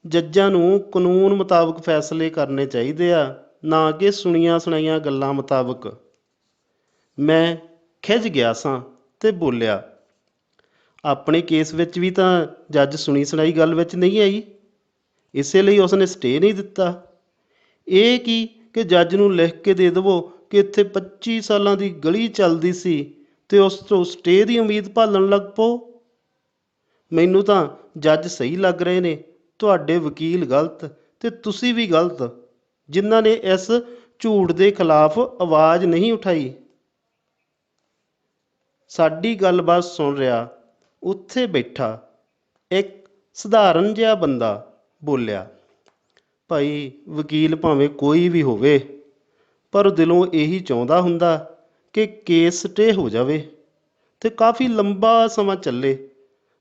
ਜੱਜਾਂ ਨੂੰ ਕਾਨੂੰਨ ਮੁਤਾਬਕ ਫੈਸਲੇ ਕਰਨੇ ਚਾਹੀਦੇ ਆ, ਨਾ ਕਿ ਸੁਣੀਆਂ ਸੁਣਾਈਆਂ ਗੱਲਾਂ ਮੁਤਾਬਕ। ਮੈਂ ਖਿਝ ਗਿਆ ਸਾਂ ਤੇ ਬੋਲਿਆ, ਆਪਣੇ ਕੇਸ ਵਿੱਚ ਵੀ ਤਾਂ ਜੱਜ ਸੁਣੀ ਸੁਣਾਈ ਗੱਲ ਵਿੱਚ ਨਹੀਂ ਆਈ, ਇਸੇ ਲਈ ਉਸਨੇ ਸਟੇ ਨਹੀਂ ਦਿੱਤਾ। ਇਹ ਕੀ ਕਿ ਜੱਜ ਨੂੰ ਲਿਖ ਕੇ ਦੇ ਦੇਵੋ ਕਿ ਇੱਥੇ 25 ਸਾਲਾਂ ਦੀ ਗਲੀ ਚੱਲਦੀ ਸੀ ਤੇ ਉਸ ਤੋਂ ਸਟੇ ਦੀ ਉਮੀਦ ਭਾਲਣ ਲੱਗ ਪਓ। ਮੈਨੂੰ ਤਾਂ ਜੱਜ ਸਹੀ ਲੱਗ ਰਹੇ ਨੇ, ਤੁਹਾਡੇ ਵਕੀਲ ਗਲਤ ਤੇ ਤੁਸੀਂ ਵੀ ਗਲਤ, ਜਿਨ੍ਹਾਂ ਨੇ ਇਸ ਝੂਠ ਦੇ ਖਿਲਾਫ ਆਵਾਜ਼ ਨਹੀਂ ਉਠਾਈ। ਸਾਡੀ ਗੱਲਬਾਤ ਸੁਣ ਰਿਹਾ ਉੱਥੇ ਬੈਠਾ ਇੱਕ ਸਧਾਰਨ ਜਿਹਾ ਬੰਦਾ ਬੋਲਿਆ, ਭਾਈ, ਵਕੀਲ ਭਾਵੇਂ ਕੋਈ ਵੀ ਹੋਵੇ, ਪਰ ਦਿਲੋਂ ਇਹੀ ਚਾਹੁੰਦਾ ਹੁੰਦਾ ਕਿ ਕੇਸ ਸਟੇ ਹੋ ਜਾਵੇ ਤੇ ਕਾਫੀ ਲੰਬਾ ਸਮਾਂ ਚੱਲੇ,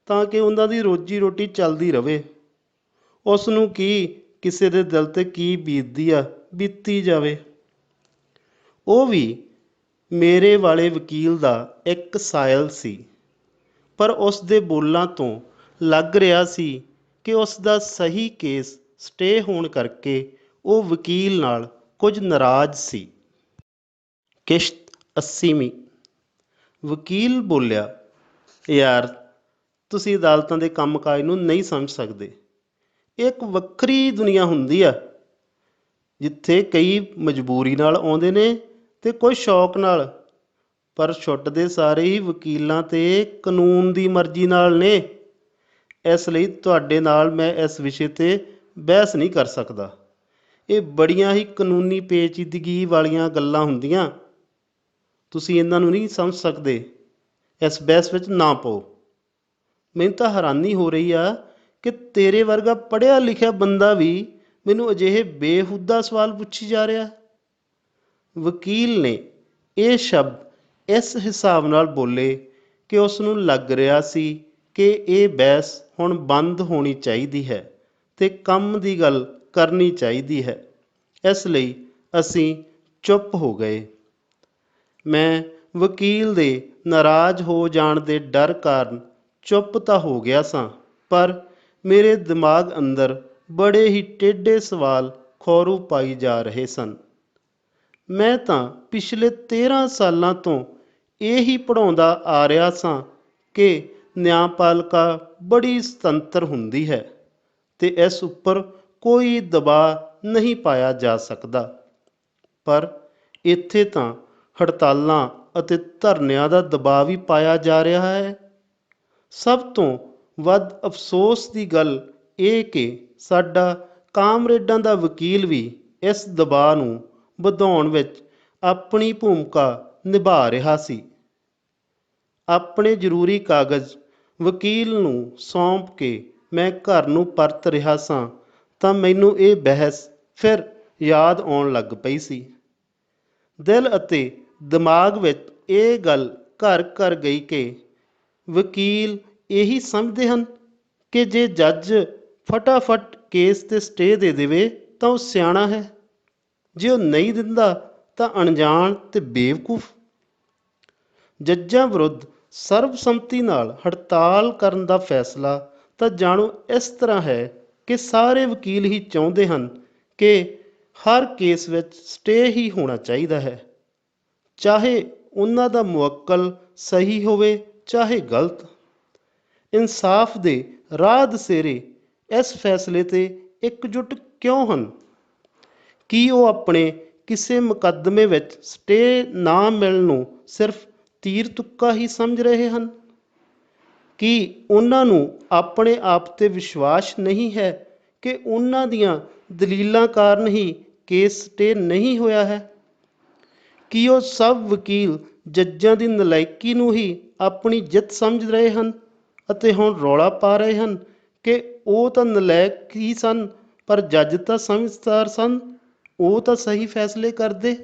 ਤਾਂ ਕਿ ਉਹਨਾਂ ਦੀ ਰੋਜੀ ਰੋਟੀ ਚੱਲਦੀ ਰਹੇ। ਉਸ ਨੂੰ ਕੀ ਕਿਸੇ ਦੇ ਦਿਲ 'ਤੇ ਕੀ ਬੀਤਦੀ ਆ, ਬੀਤੀ ਜਾਵੇ। ਉਹ ਵੀ ਮੇਰੇ ਵਾਲੇ ਵਕੀਲ ਦਾ ਇੱਕ ਸਾਇਲ ਸੀ, ਪਰ ਉਸ ਦੇ ਬੋਲਾਂ ਤੋਂ ਲੱਗ ਰਿਹਾ ਸੀ ਕਿ ਉਸ ਦਾ ਸਹੀ ਕੇਸ ਸਟੇ ਹੋਣ ਕਰਕੇ ਉਹ ਵਕੀਲ ਨਾਲ ਕੁਝ ਨਾਰਾਜ਼ ਸੀ। ਕਿਸ਼ਤ 80ਵੀਂ। ਵਕੀਲ ਬੋਲਿਆ, ਯਾਰ, ਤੁਸੀਂ ਅਦਾਲਤਾਂ ਦੇ ਕੰਮਕਾਜ ਨੂੰ ਨਹੀਂ ਸਮਝ ਸਕਦੇ। ਇੱਕ ਵੱਖਰੀ ਦੁਨੀਆ ਹੁੰਦੀ ਆ ਜਿੱਥੇ ਕਈ ਮਜਬੂਰੀ ਨਾਲ ਆਉਂਦੇ ਨੇ ਤੇ ਕੁਝ ਸ਼ੌਕ ਨਾਲ, ਪਰ ਛੁੱਟਦੇ ਸਾਰੇ ਹੀ ਵਕੀਲਾਂ ਤੇ ਕਾਨੂੰਨ ਦੀ ਮਰਜ਼ੀ ਨਾਲ ਨੇ। ਇਸ ਲਈ ਤੁਹਾਡੇ ਨਾਲ ਮੈਂ ਇਸ ਵਿਸ਼ੇ 'ਤੇ ਬਹਿਸ ਨਹੀਂ ਕਰ ਸਕਦਾ। ਇਹ ਬੜੀਆਂ ਹੀ ਕਾਨੂੰਨੀ ਪੇਚੀਦਗੀ ਵਾਲੀਆਂ ਗੱਲਾਂ ਹੁੰਦੀਆਂ, ਤੁਸੀਂ ਇਹਨਾਂ ਨੂੰ ਨਹੀਂ ਸਮਝ ਸਕਦੇ। ਇਸ ਬਹਿਸ ਵਿੱਚ ਨਾ ਪਾਓ। ਮੈਨੂੰ ਤਾਂ ਹੈਰਾਨੀ ਹੋ ਰਹੀ ਆ ਕਿ ਤੇਰੇ ਵਰਗਾ ਪੜ੍ਹਿਆ ਲਿਖਿਆ ਬੰਦਾ ਵੀ ਮੈਨੂੰ ਅਜਿਹੇ ਬੇਹੂਦਾ ਸਵਾਲ ਪੁੱਛੀ ਜਾ ਰਿਹਾ। ਵਕੀਲ ਨੇ ਇਹ ਸ਼ਬਦ ਇਸ ਹਿਸਾਬ ਨਾਲ ਬੋਲੇ ਕਿ ਉਸ ਨੂੰ ਲੱਗ ਰਿਹਾ ਸੀ ਕਿ ਇਹ ਬਹਿਸ ਹੁਣ ਬੰਦ ਹੋਣੀ ਚਾਹੀਦੀ ਹੈ ਤੇ ਕੰਮ ਦੀ ਗੱਲ ਕਰਨੀ ਚਾਹੀਦੀ ਹੈ। ਇਸ ਲਈ ਅਸੀਂ ਚੁੱਪ ਹੋ ਗਏ। ਮੈਂ ਵਕੀਲ ਦੇ ਨਾਰਾਜ਼ ਹੋ ਜਾਣ ਦੇ ਡਰ ਕਾਰਨ ਚੁੱਪ ਤਾਂ ਹੋ ਗਿਆ ਸਾਂ, ਪਰ ਮੇਰੇ ਦਿਮਾਗ ਅੰਦਰ ਬੜੇ ਹੀ ਟੇਢੇ ਸਵਾਲ ਖੌਰੂ ਪਾਈ ਜਾ ਰਹੇ ਸਨ। ਮੈਂ ਤਾਂ ਪਿਛਲੇ 13 ਸਾਲਾਂ ਤੋਂ ਇਹ ਹੀ ਪੜ੍ਹਾਉਂਦਾ ਆ ਰਿਹਾ ਸਾਂ ਕਿ ਨਿਆਂਪਾਲਿਕਾ ਬੜੀ ਸੁਤੰਤਰ ਹੁੰਦੀ ਹੈ ਤੇ ਇਸ ਉੱਪਰ ਕੋਈ ਦਬਾਅ ਨਹੀਂ ਪਾਇਆ ਜਾ ਸਕਦਾ, ਪਰ ਇੱਥੇ ਤਾਂ ਹੜਤਾਲਾਂ ਅਤੇ ਧਰਨਿਆਂ ਦਾ ਦਬਾਅ ਵੀ ਪਾਇਆ ਜਾ ਰਿਹਾ ਹੈ। ਸਭ ਤੋਂ ਵੱਧ ਅਫਸੋਸ ਦੀ ਗੱਲ ਇਹ ਕਿ ਸਾਡਾ ਕਾਮਰੇਡਾਂ ਦਾ ਵਕੀਲ ਵੀ ਇਸ ਦਬਾਅ ਨੂੰ ਵਧਾਉਣ ਵਿੱਚ ਆਪਣੀ ਭੂਮਿਕਾ ਨਿਭਾ ਰਿਹਾ ਸੀ। ਆਪਣੇ ਜ਼ਰੂਰੀ ਕਾਗਜ਼ ਵਕੀਲ ਨੂੰ ਸੌਂਪ ਕੇ ਮੈਂ ਘਰ ਨੂੰ ਪਰਤ ਰਿਹਾ ਸਾਂ ਤਾਂ ਮੈਨੂੰ ਇਹ ਬਹਿਸ ਫਿਰ ਯਾਦ ਆਉਣ ਲੱਗ ਪਈ ਸੀ। ਦਿਲ ਅਤੇ ਦਿਮਾਗ ਵਿੱਚ ਇਹ ਗੱਲ ਘਰ ਕਰ ਗਈ ਕਿ ਵਕੀਲ ਇਹੀ ਸਮਝਦੇ ਹਨ ਕਿ ਜੇ ਜੱਜ ਫਟਾਫਟ ਕੇਸ 'ਤੇ ਸਟੇ ਦੇ ਦੇਵੇ ਤਾਂ ਉਹ ਸਿਆਣਾ ਹੈ, ਜੇ ਉਹ ਨਹੀਂ ਦਿੰਦਾ ਤਾਂ ਅਣਜਾਣ ਤੇ ਬੇਵਕੂਫ। ਜੱਜਾਂ ਵਿਰੁੱਧ ਸਰਬਸੰਮਤੀ ਨਾਲ ਹੜਤਾਲ ਕਰਨ ਦਾ ਫੈਸਲਾ ਤਾਂ ਜਾਣੋ ਇਸ ਤਰ੍ਹਾਂ ਹੈ ਕਿ ਸਾਰੇ ਵਕੀਲ ਹੀ ਚਾਹੁੰਦੇ ਹਨ ਕਿ ਹਰ ਕੇਸ ਵਿੱਚ ਸਟੇ ਹੀ ਹੋਣਾ ਚਾਹੀਦਾ ਹੈ, ਚਾਹੇ ਉਹਨਾਂ ਦਾ ਮੁਵੱਕਲ ਸਹੀ ਹੋਵੇ ਚਾਹੇ ਗਲਤ। ਇਨਸਾਫ ਦੇ ਰਾਹ ਦਸੇਰੇ ਇਸ ਫੈਸਲੇ 'ਤੇ ਇਕਜੁੱਟ ਕਿਉਂ ਹਨ? ਕੀ ਉਹ ਆਪਣੇ ਕਿਸੇ ਮੁਕੱਦਮੇ ਵਿੱਚ ਸਟੇ ਨਾ ਮਿਲਣ ਨੂੰ ਸਿਰਫ ਤੀਰ ਤੁੱਕਾ ਹੀ ਸਮਝ ਰਹੇ ਹਨ? ਕੀ ਉਹਨਾਂ ਨੂੰ ਆਪਣੇ ਆਪ 'ਤੇ ਵਿਸ਼ਵਾਸ ਨਹੀਂ ਹੈ ਕਿ ਉਹਨਾਂ ਦੀਆਂ ਦਲੀਲਾਂ ਕਾਰਨ ਹੀ ਕੇਸ ਸਟੇ ਨਹੀਂ ਹੋਇਆ ਹੈ? ਕੀ ਉਹ ਸਭ ਵਕੀਲ ਜੱਜਾਂ ਦੀ ਨਲਾਇਕੀ ਨੂੰ ਹੀ ਆਪਣੀ ਜਿੱਤ ਸਮਝ ਰਹੇ ਹਨ ਅਤੇ ਹੁਣ ਰੌਲਾ ਪਾ ਰਹੇ ਹਨ ਕਿ ਉਹ ਤਾਂ ਨਲਾਇਕ ਹੀ ਸਨ ਪਰ ਜੱਜ ਤਾਂ ਸਮਝਦਾਰ ਸਨ, ਉਹ ਤਾਂ ਸਹੀ ਫੈਸਲੇ ਕਰਦੇ?